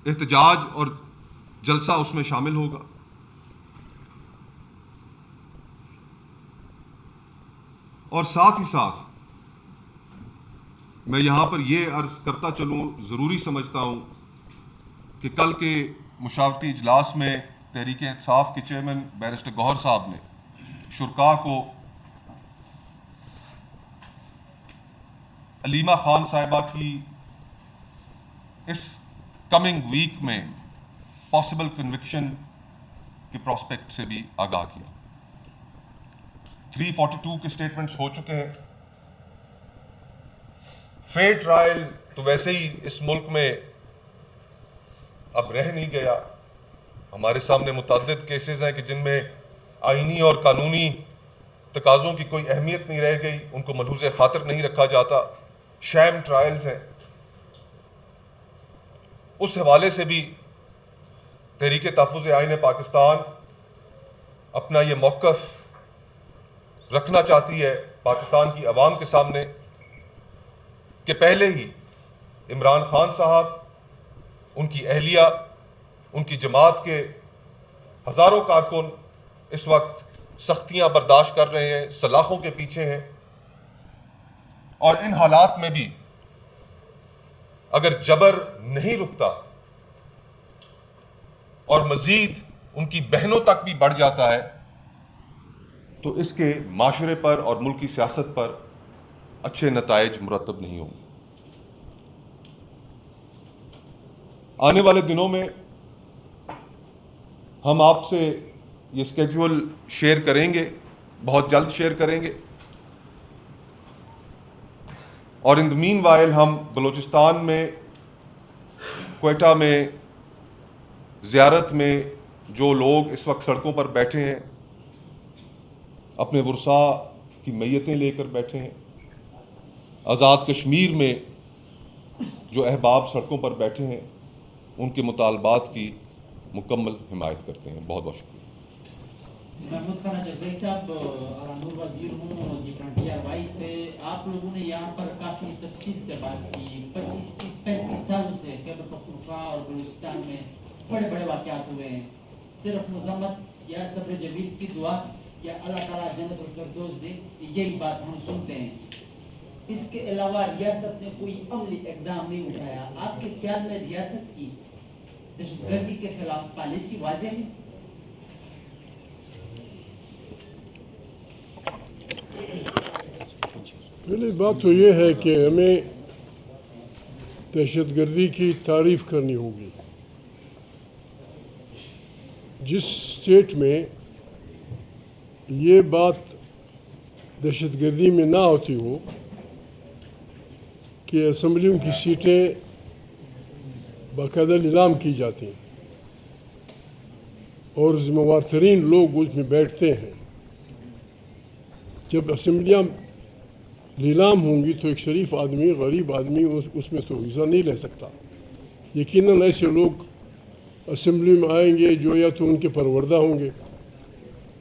احتجاج اور جلسہ اس میں شامل ہوگا. اور ساتھ ہی ساتھ میں یہاں پر یہ عرض کرتا چلوں، ضروری سمجھتا ہوں کہ کل کے مشاورتی اجلاس میں تحریک انصاف کے چیئرمین بیرسٹر گوہر صاحب نے شرکاء کو علیمہ خان صاحبہ کی اس کمنگ ویک میں پاسبل کنوکشن کے پراسپیکٹ سے بھی آگاہ کیا. 342 کے سٹیٹمنٹس ہو چکے ہیں. فیئر ٹرائل تو ویسے ہی اس ملک میں اب رہ نہیں گیا. ہمارے سامنے متعدد کیسز ہیں کہ جن میں آئینی اور قانونی تقاضوں کی کوئی اہمیت نہیں رہ گئی، ان کو ملحوظ خاطر نہیں رکھا جاتا، شیم ٹرائلز ہیں. اس حوالے سے بھی تحریک تحفظ آئین پاکستان اپنا یہ موقف رکھنا چاہتی ہے پاکستان کی عوام کے سامنے کہ پہلے ہی عمران خان صاحب، ان کی اہلیہ، ان کی جماعت کے ہزاروں کارکن اس وقت سختیاں برداشت کر رہے ہیں، سلاخوں کے پیچھے ہیں، اور ان حالات میں بھی اگر جبر نہیں رکتا اور مزید ان کی بہنوں تک بھی بڑھ جاتا ہے تو اس کے معاشرے پر اور ملکی سیاست پر اچھے نتائج مرتب نہیں ہوں گے۔ آنے والے دنوں میں ہم آپ سے یہ اسکیجول شیئر کریں گے، بہت جلد شیئر کریں گے، اور ان دی مین وائل ہم بلوچستان میں، کوئٹہ میں، زیارت میں جو لوگ اس وقت سڑکوں پر بیٹھے ہیں، اپنے ورثاء کی میتیں لے کر بیٹھے ہیں، آزاد کشمیر میں جو احباب سڑکوں پر بیٹھے ہیں، ان کے مطالبات کی مکمل حمایت کرتے ہیں۔ بہت بہت شکریہ۔ محمود خان اچکزئی صاحب، نور وزیر ہوں جی فرنٹیئر وائس سے، آپ لوگوں نے یہاں پر کافی تفصیل سے بات کی۔ 25-30-35 سالوں سے خیبر پختونخوا اور بلوچستان میں بڑے بڑے واقعات ہوئے ہیں۔ صرف مذمت یا صبر جمیل کی دعا یا اللہ تعالیٰ جنت الفردوس دے، یہی بات ہم سنتے ہیں۔ اس کے علاوہ ریاست نے کوئی عملی اقدام نہیں اٹھایا۔ آپ کے خیال میں ریاست کی دہشت گردی کے خلاف پالیسی واضح ہے؟ پہلی بات تو یہ ہے کہ ہمیں دہشت گردی کی تعریف کرنی ہوگی۔ جس اسٹیٹ میں یہ بات دہشت گردی میں نہ ہوتی ہو کہ اسمبلیوں کی سیٹیں باقاعدہ نیلام کی جاتی ہیں اور ذمہ وار ترین لوگ اس میں بیٹھتے ہیں، جب اسمبلیاں نیلام ہوں گی تو ایک شریف آدمی، غریب آدمی اس میں تو حصہ نہیں لے سکتا۔ یقیناً ایسے لوگ اسمبلی میں آئیں گے جو یا تو ان کے پروردہ ہوں گے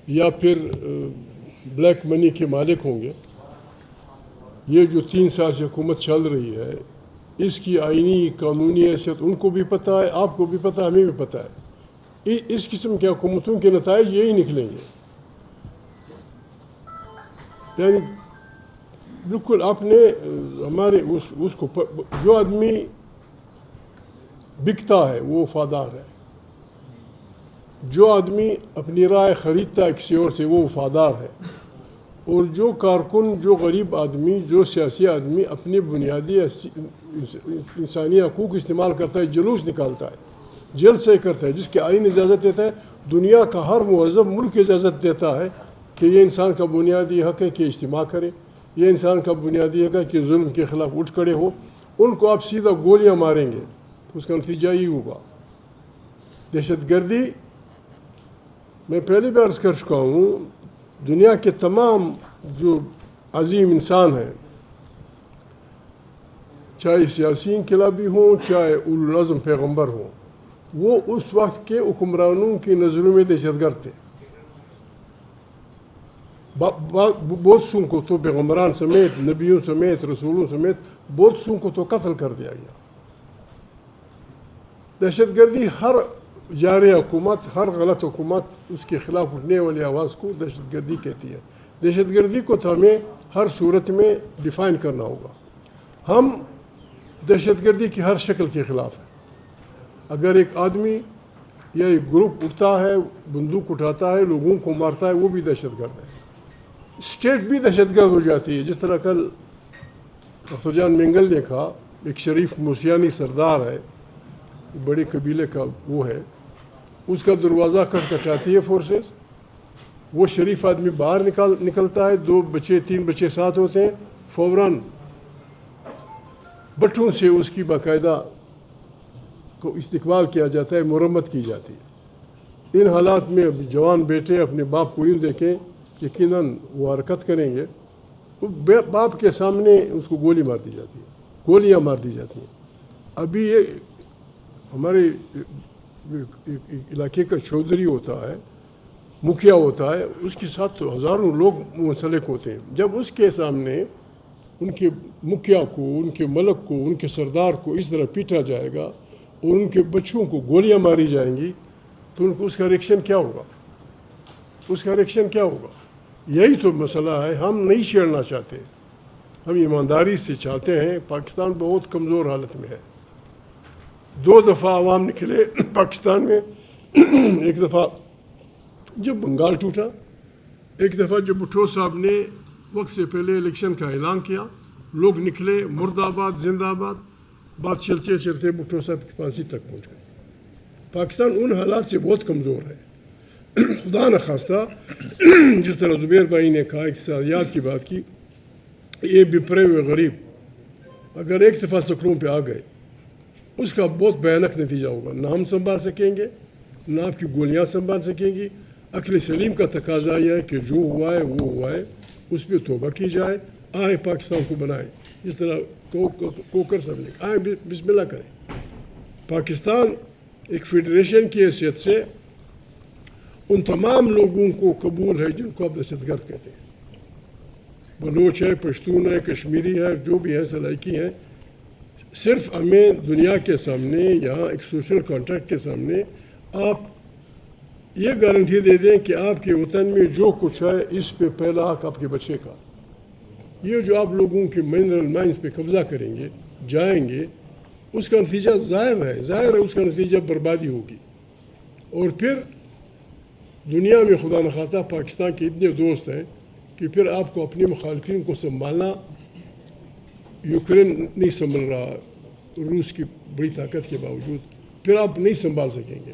یا پھر بلیک منی کے مالک ہوں گے۔ یہ جو 3 سال سے حکومت چل رہی ہے، اس کی آئینی قانونی حیثیت ان کو بھی پتہ ہے، آپ کو بھی پتہ ہے، ہمیں بھی پتہ ہے۔ اس قسم کی حکومتوں کے نتائج یہی نکلیں گے۔ یعنی بالکل آپ نے ہمارے اس کو جو آدمی بکتا ہے وہ وفادار ہے، جو آدمی اپنی رائے خریدتا ہے کسی اور سے وہ وفادار ہے، اور جو کارکن، جو غریب آدمی، جو سیاسی آدمی اپنی بنیادی انسانی حقوق استعمال کرتا ہے، جلوس نکالتا ہے، جلسے کرتا ہے، جس کے آئین اجازت دیتا ہے، دنیا کا ہر مہذب ملک اجازت دیتا ہے کہ یہ انسان کا بنیادی حق ہے کہ اجتماع کرے، یہ انسان کا بنیادی حق ہے کہ ظلم کے خلاف اٹھ کھڑے ہو۔ ان کو آپ سیدھا گولیاں ماریں گے تو اس کا نتیجہ ہی ہوگا۔ دہشت گردی، میں پہلی بار عرض کر چکا ہوں، دنیا کے تمام جو عظیم انسان ہیں، چاہے سیاسی انقلابی ہوں، چاہے اولو العزم پیغمبر ہوں، وہ اس وقت کے حکمرانوں کی نظروں میں دہشت گرد تھے۔ بہت سو کو تو پیغمبران سمیت، نبیوں سمیت، رسولوں سمیت بہت سو کو تو قتل کر دیا گیا۔ دہشت گردی ہر جاری حکومت، ہر غلط حکومت اس کے خلاف اٹھنے والی آواز کو دہشت گردی کہتی ہے۔ دہشت گردی کو تو ہمیں ہر صورت میں ڈیفائن کرنا ہوگا۔ ہم دہشت گردی کی ہر شکل کے خلاف ہیں۔ اگر ایک آدمی یا ایک گروپ اٹھتا ہے، بندوق اٹھاتا ہے، لوگوں کو مارتا ہے، وہ بھی دہشت گرد ہے۔ اسٹیٹ بھی دہشت گرد ہو جاتی ہے۔ جس طرح کل ڈاکٹر جان مینگل نے کہا، ایک شریف موسیانی سردار ہے، بڑے قبیلے کا وہ ہے، اس کا دروازہ کھٹکھٹاتی ہے فورسز، وہ شریف آدمی باہر نکلتا ہے، 2 بچے 3 بچے ساتھ ہوتے ہیں، فوراً بٹھوں سے اس کی باقاعدہ کو استقبال کیا جاتا ہے، مرمت کی جاتی ہے۔ ان حالات میں جوان بیٹے اپنے باپ کو یوں دیکھیں، یقیناً وہ حرکت کریں گے۔ باپ کے سامنے اس کو گولی مار دی جاتی ہے، گولیاں مار دی جاتی ہیں۔ ابھی یہ ہمارے علاقے کا چودھری ہوتا ہے، مکھیا ہوتا ہے، اس کے ساتھ تو ہزاروں لوگ منسلک ہوتے ہیں۔ جب اس کے سامنے ان کے مکھیا کو، ان کے ملک کو، ان کے سردار کو اس طرح پیٹا جائے گا اور ان کے بچوں کو گولیاں ماری جائیں گی تو ان کو اس کا ریئیکشن کیا ہوگا؟ اس کا ریئیکشن کیا ہوگا؟ یہی تو مسئلہ ہے۔ ہم نہیں چھیڑنا چاہتے، ہم ایمانداری سے چاہتے ہیں۔ پاکستان بہت کمزور حالت میں ہے، 2 دفعہ عوام نکلے پاکستان میں. ایک دفعہ جب بنگال ٹوٹا, ایک دفعہ جب بھٹو صاحب نے وقت سے پہلے الیکشن کا اعلان کیا, لوگ نکلے, مرد آباد زندہ آباد. بات چلتے چلتے بھٹو صاحب کی پھانسی تک پہنچ گئی. پاکستان ان حالات سے بہت کمزور ہے. خدا نخواستہ جس طرح زبیر بھائی نے کہا اقتصادیات کی بات کی, یہ بپرے ہوئے غریب اگر ایک دفعہ سکڑوں پہ آ گئے اس کا بہت بھیانک نتیجہ ہوگا. نہ ہم سنبھال سکیں گے, نہ آپ کی گولیاں سنبھال سکیں گی. عقل سلیم کا تقاضا یہ ہے کہ جو ہوا ہے وہ ہوا ہے, اس پہ توبہ کی جائے. آئیں پاکستان کو بنائیں, جس طرح کوکر صاحب نے آئیں بسم اللہ کریں. پاکستان ایک فیڈریشن کی حیثیت سے ان تمام لوگوں کو قبول ہے جن کو آپ دہشت گرد کہتے ہیں. بلوچ ہے, پشتون ہے, کشمیری ہے, جو بھی ہے سرائکی ہیں. صرف ہمیں دنیا کے سامنے یہاں ایک سوشل کانٹریکٹ کے سامنے آپ یہ گارنٹی دے دیں کہ آپ کے وطن میں جو کچھ ہے اس پہ پہلا حق آپ کے بچے کا. یہ جو آپ لوگوں کے منرل مائنز پہ قبضہ کریں گے, جائیں گے, اس کا نتیجہ ظاہر ہے اس کا نتیجہ بربادی ہوگی. اور پھر دنیا میں خدا نخواستہ پاکستان کے اتنے دوست ہیں کہ پھر آپ کو اپنے مخالفین کو سنبھالنا, یوکرین نہیں سنبھل رہا روس کی بڑی طاقت کے باوجود, پھر آپ نہیں سنبھال سکیں گے.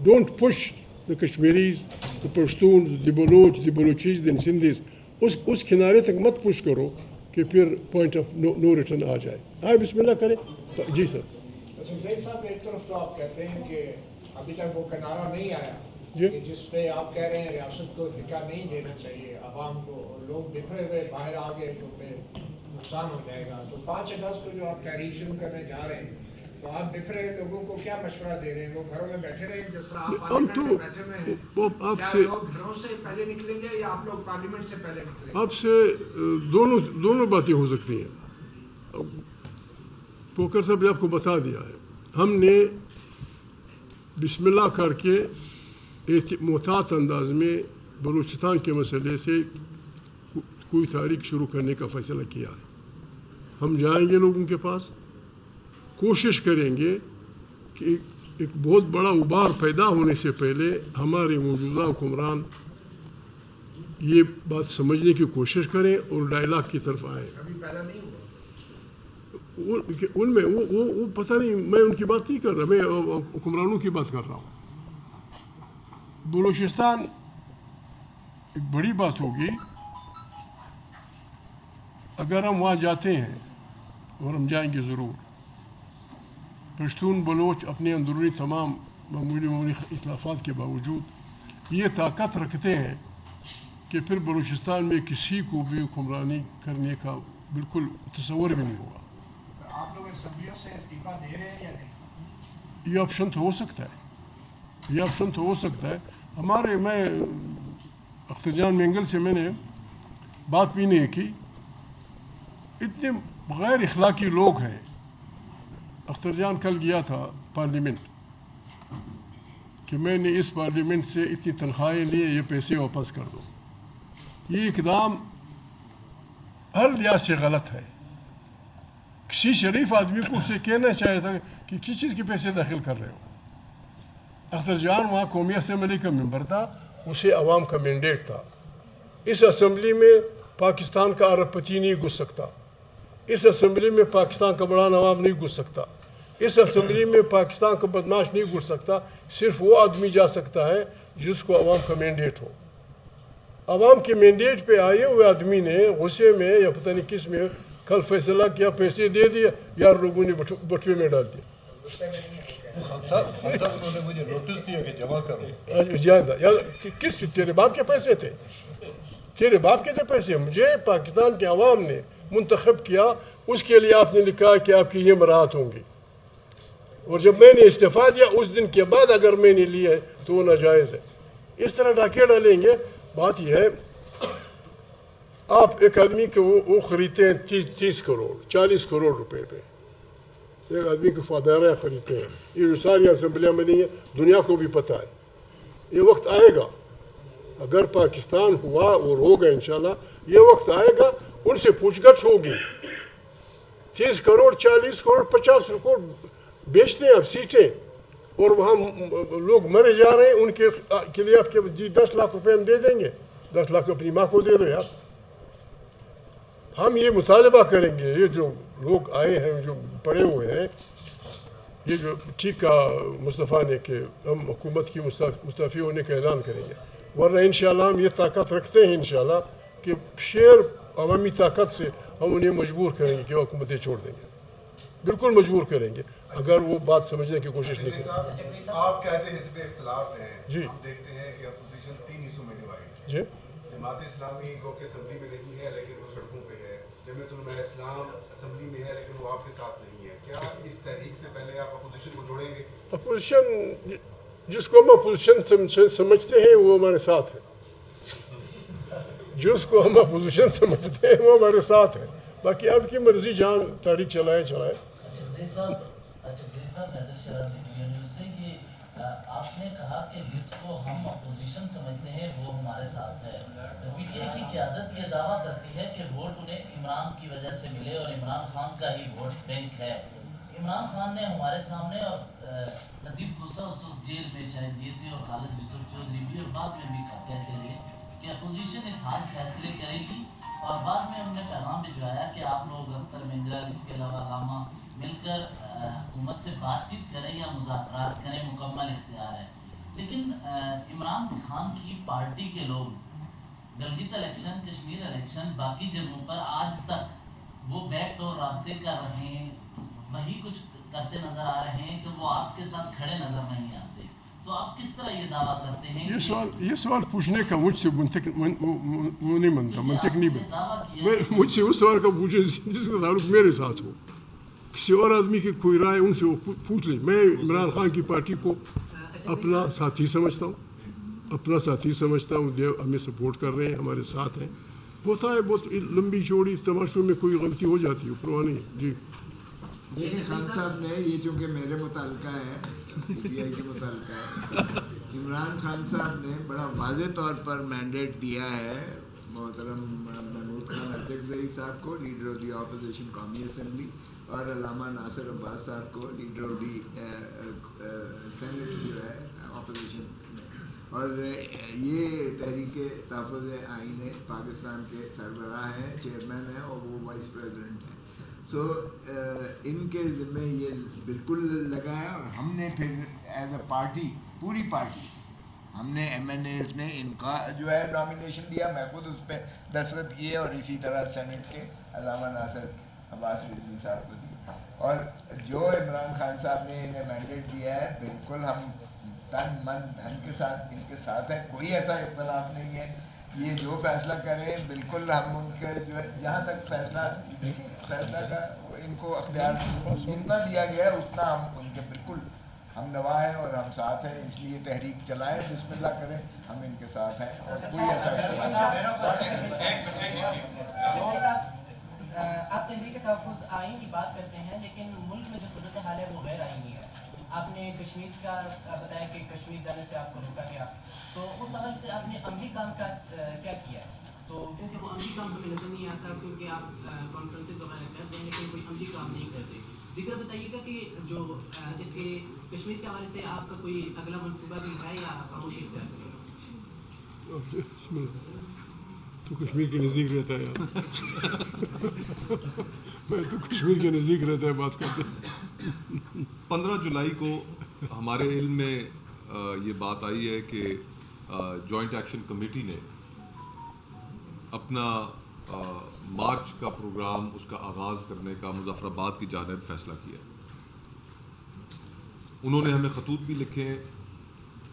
Don't push the Kashmiris, the Pashtuns, the Baloch, the Balochis, the Sindhis. اس کنارے تک مت پش کرو کہ پھر پوائنٹ آف نو ریٹرن آ جائے. آئے بسم اللہ کریں. جی سر. زید صاحب ایک طرف تو آپ کہتے ہیں کہ ابھی تک وہ کنارہ نہیں آیا جی, جس پہ آپ کہہ رہے ہیں ریاست کو دھکا نہیں دینا چاہیے عوام کو, اور لوگ بکھرے ہوئے باہر آ گئے تو پھر نقصان ہو جائے گا. تو 5 اگست کو جو آپ تحریک شروع کرنے جا رہے ہیں تو آپ بکھرے لوگوں کو کیا مشورہ دے رہے ہیں؟ وہ گھروں میں بیٹھے رہے جس طرح آپ پارلیمنٹ میں بیٹھے ہوئے ہیں, کیا لوگ گھروں سے پہلے نکلیں گے یا آپ لوگ پارلیمنٹ سے پہلے نکلیں گے؟ آپ سے دونوں باتیں ہو سکتی ہیں. پوکر صاحب نے آپ کو بتا دیا ہے, ہم نے بسم اللہ کر کے محتاط انداز میں بلوچستان کے مسئلے سے کوئی تحریک شروع کرنے کا فیصلہ کیا ہے. ہم جائیں گے لوگوں کے پاس, کوشش کریں گے کہ ایک بہت بڑا ابھار پیدا ہونے سے پہلے ہمارے موجودہ حکمران یہ بات سمجھنے کی کوشش کریں اور ڈائلاگ کی طرف آئیں. ان میں وہ پتہ نہیں, میں ان کی بات نہیں کر رہا, میں حکمرانوں کی بات کر رہا ہوں. بلوچستان ایک بڑی بات ہوگی اگر ہم وہاں جاتے ہیں, اور ہم جائیں گے ضرور. پشتون بلوچ اپنے اندرونی تمام معمولی اختلافات کے باوجود یہ طاقت رکھتے ہیں کہ پھر بلوچستان میں کسی کو بھی حکمرانی کرنے کا بالکل تصور بھی نہیں ہوگا. آپ لوگ اسمبلیوں سے استعفیٰ دے رہے ہیں یا نہیں؟ یہ آپشن تو ہو سکتا ہے, ہمارے میں اختر جان مینگل سے میں نے بات بھی نہیں کی. اتنے غیر اخلاقی لوگ ہیں. اختر جان کل گیا تھا پارلیمنٹ کہ میں نے اس پارلیمنٹ سے اتنی تنخواہیں لی, یہ پیسے واپس کر دو. یہ اقدام ہر لحاظ سے غلط ہے. کسی شریف آدمی کو اسے کہنا چاہیے تھا کہ کس چیز کے پیسے داخل کر رہے ہو. اختر جان وہاں قومی اسمبلی کا ممبر تھا, اسے عوام کا مینڈیٹ تھا. اس اسمبلی میں پاکستان کا ارب پتی نہیں گھس سکتا, اس اسمبلی میں پاکستان کا بڑا نواب نہیں گھس سکتا, اس اسمبلی میں پاکستان کا بدماش نہیں گھس سکتا. صرف وہ آدمی جا سکتا ہے جس کو عوام کا مینڈیٹ ہو. عوام کے مینڈیٹ پہ آئے ہوئے آدمی نے غصے میں یا پتہ نہیں کس میں کل فیصلہ کیا, پیسے دے دیا, یار لوگوں نے بٹوے میں ڈال دیا. انہوں نے مجھے نوٹس دیا کہ جمع کرو. کس تیرے باپ کے پیسے تھے؟ تیرے باپ کے تھے پیسے. مجھے پاکستان کے عوام نے منتخب کیا, اس کے لیے آپ نے لکھا کہ آپ کی یہ مراحت ہوں گی. اور جب میں نے استعفیٰ دیا اس دن کے بعد اگر میں نے لیا ہے تو وہ ناجائز ہے. اس طرح ڈاکے ڈالیں گے. بات یہ ہے, آپ ایک آدمی کو وہ خریدتے ہیں 30 کروڑ 40 کروڑ روپے پہ, ایک آدمی کو فادارہ خریدتے ہیں. یہ جو ساری اسمبلیاں میں نہیں ہے, دنیا کو بھی پتہ ہے. یہ وقت آئے گا, اگر پاکستان ہوا اور ہوگا انشاءاللہ, یہ وقت آئے گا ان سے پوچھ گچھ ہوگی. 30 کروڑ 40 کروڑ 50 کروڑ بیچتے ہیں آپ سیٹیں اور وہاں لوگ مرے جا رہے ہیں, ان کے لیے آپ کے جی 10 لاکھ روپے ہم دے دیں گے, 10 لاکھ اپنی ماں کو دے دو یار. ہم یہ مطالبہ کریں گے, یہ جو لوگ آئے ہیں جو پڑے ہوئے ہیں, یہ جو ٹھیک کہا مصطفیٰ نے کہ ہم حکومت کی مستعفی ہونے کا اعلان کریں گے, ورنہ انشاءاللہ ہم یہ طاقت رکھتے ہیں انشاءاللہ کہ شیر عوامی طاقت سے ہم انہیں مجبور کریں گے کہ وہ حکومتیں چھوڑ دیں گے, بالکل مجبور کریں گے اگر وہ بات سمجھنے کی کوشش نہیں کریں. آپ کہتے ہیں حزب اختلاف ہے, جی ہم دیکھتے ہیں کہ اپوزیشن 3 حصوں میں ڈیوائڈ ہے. جی جماعت اسلامی گو کہ اسمبلی میں نہیں ہے لیکن وہ سڑکوں پہ ہے, جمعیت علماء اسلام اسمبلی میں ہے لیکن وہ آپ کے ساتھ نہیں ہے. کیا اس تحریک سے پہلے آپ اپوزیشن کو جوڑیں گے؟ اپوزیشن جس کو ہم اپوزیشن سمجھتے ہیں وہ ہمارے ساتھ ہے, جس کو ہم اپوزیشن سمجھتے ہیں وہ ہمارے ساتھ ہے, باقی آپ کی مرضی جہاں تاریخ چلائے. آپ نے کہا کہ جس کو ہم اپوزیشن سمجھتے ہیں وہ ہمارے ساتھ ہے. پی ٹی آئی کی قیادت یہ دعویٰ کرتی ہے کہ ووٹ انہیں عمران کی وجہ سے ملے اور عمران خان کا ہی ووٹ بینک ہے. عمران خان نے ہمارے سامنے, اور لطیف کوسا اس وقت جیل میں شاید یہ تھے, اور خالد یوسف چودھری بھی, اور بعد میں بھی کہتے رہے کہ اپوزیشن اتحاد فیصلے کرے گی, اور بعد میں ہم نے پیغام بھجوایا کہ آپ لوگ اختر منگل اس کے علاوہ علامہ مل کر حکومت سے بات چیت کریں یا مذاکرات کریں, مکمل اختیار ہے. لیکن عمران خان کی پارٹی کے لوگ گلگت الیکشن, کشمیر الیکشن, باقی جگہوں پر آج تک وہ بیک ڈور رابطے کر رہے ہیں, وہی کچھ کرتے نظر آ رہے ہیں کہ وہ آپ کے ساتھ کھڑے نظر نہیں آتے. تو آپ کس طرح یہ دعویٰ کرتے ہیں؟ یہ سوال پوچھنے کا مجھ سے منطق وہ نہیں بنتا, منطق نہیں بنتا. مجھ سے اس سوال کا پوچھے جس کا تعلق میرے ساتھ ہو, کسی اور آدمی کی کوئی رائے ان سے وہ پوچھ لیں. میں عمران خان کی پارٹی کو اپنا ساتھی سمجھتا ہوں, ہمیں سپورٹ کر رہے ہیں, ہمارے ساتھ ہیں. ہوتا ہے بہت لمبی چوڑی تماشوں میں کوئی غلطی ہو جاتی ہے, پرواہ نہیں. جی دیکھیں خان صاحب نے, یہ چونکہ میرے متعلقہ ہے, پی ٹی آئی کے متعلقہ ہے, عمران خان صاحب نے بڑا واضح طور پر مینڈیٹ دیا ہے محترم محمود خان اچکزئی صاحب کو, لیڈر آف دی اپوزیشن قومی اسمبلی, اور علامہ ناصر عباس صاحب کو, لیڈر آف دی سینٹ جو ہے اپوزیشن میں. اور یہ تحریک تحفظ آئین پاکستان کے سربراہ ہیں, چیئرمین ہیں, اور وہ وائس پریزیڈنٹ ہیں. سو ان کے ذمہ یہ بالکل لگا ہے. اور ہم نے پھر ایز اے پارٹی, پوری پارٹی, ہم نے ایم این ایز نے ان کا جو ہے نامینیشن دیا, میں خود اس پہ دستخط کیے, اور اسی طرح سینٹ کے علامہ ناصر عباس رضوی صاحب کو دیا. اور جو عمران خان صاحب نے انہیں مینڈیٹ دیا ہے, بالکل ہم تن من دھن کے ساتھ ان کے ساتھ ہیں, کوئی ایسا اختلاف نہیں ہے. یہ جو فیصلہ کریں بالکل ہم ان کے جو ہے, جہاں تک فیصلہ کا ان کو اختیار جتنا دیا گیا ہے اتنا ہم ان کے بالکل ہم نوا ہیں اور ہم ساتھ ہیں. اس لیے تحریک چلائیں, بسم اللہ کریں, ہم ان کے ساتھ ہیں, اور کوئی ایسا آپ تحریک تحفظ آئین کی بات کرتے ہیں, لیکن ملک میں جو صورتحال ہے وہ غیر آئینی ہے. آپ نے کشمیر کا بتایا کہ کشمیر جانے سے آپ کو روکا گیا, تو اس حوالے سے آپ نے عملی کام کا کیا کیا؟ تو کیونکہ وہ عملی کام ہمیں نظر نہیں آتا, کیونکہ آپ کانفرنسز وغیرہ کرتے ہیں لیکن کوئی عملی کام نہیں کرتے. ذکر بتائیے گا کہ جو اس کے کشمیر کے حوالے سے آپ کا کوئی اگلا منصوبہ بھی ہے یا خاموشی اختیار کرے گا؟ تو کشمیر کے نزدیک رہتا ہے یار. میں تو کشمیر کے نزدیک رہتا ہے بات کرتے. 15 جولائی کو ہمارے علم میں یہ بات آئی ہے کہ جوائنٹ ایکشن کمیٹی نے اپنا مارچ کا پروگرام, اس کا آغاز کرنے کا مظفر آباد کی جانب فیصلہ کیا. انہوں نے ہمیں خطوط بھی لکھے,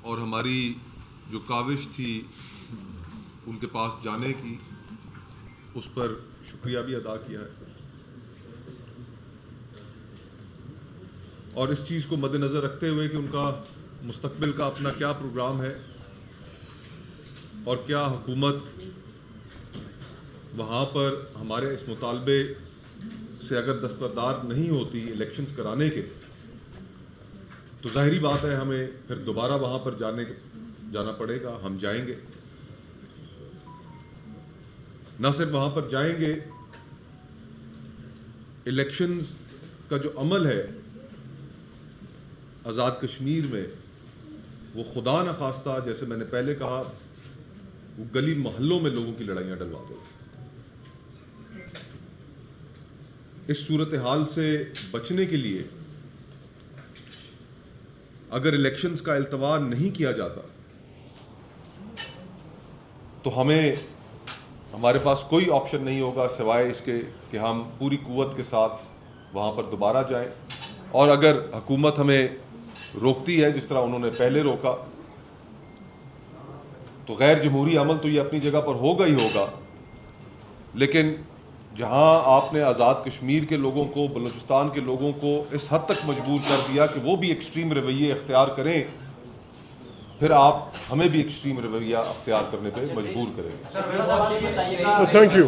اور ہماری جو کاوش تھی ان کے پاس جانے کی, اس پر شکریہ بھی ادا کیا ہے. اور اس چیز کو مد نظر رکھتے ہوئے کہ ان کا مستقبل کا اپنا کیا پروگرام ہے, اور کیا حکومت وہاں پر ہمارے اس مطالبے سے اگر دستبردار نہیں ہوتی الیکشنز کرانے کے, تو ظاہری بات ہے ہمیں پھر دوبارہ وہاں پر جانا پڑے گا. ہم جائیں گے, نہ صرف وہاں پر جائیں گے, الیکشنز کا جو عمل ہے آزاد کشمیر میں وہ خدا نخواستہ، جیسے میں نے پہلے کہا، وہ گلی محلوں میں لوگوں کی لڑائیاں ڈلوا دے. اس صورتحال سے بچنے کے لیے اگر الیکشنز کا التوا نہیں کیا جاتا تو ہمارے پاس کوئی آپشن نہیں ہوگا سوائے اس کے کہ ہم پوری قوت کے ساتھ وہاں پر دوبارہ جائیں. اور اگر حکومت ہمیں روکتی ہے جس طرح انہوں نے پہلے روکا تو غیر جمہوری عمل تو یہ اپنی جگہ پر ہوگا ہی ہوگا، لیکن جہاں آپ نے آزاد کشمیر کے لوگوں کو، بلوچستان کے لوگوں کو اس حد تک مجبور کر دیا کہ وہ بھی ایکسٹریم رویے اختیار کریں، پھر آپ ہمیں بھی ایکسٹریم رویہ اختیار کرنے پہ مجبور کریں. Thank you.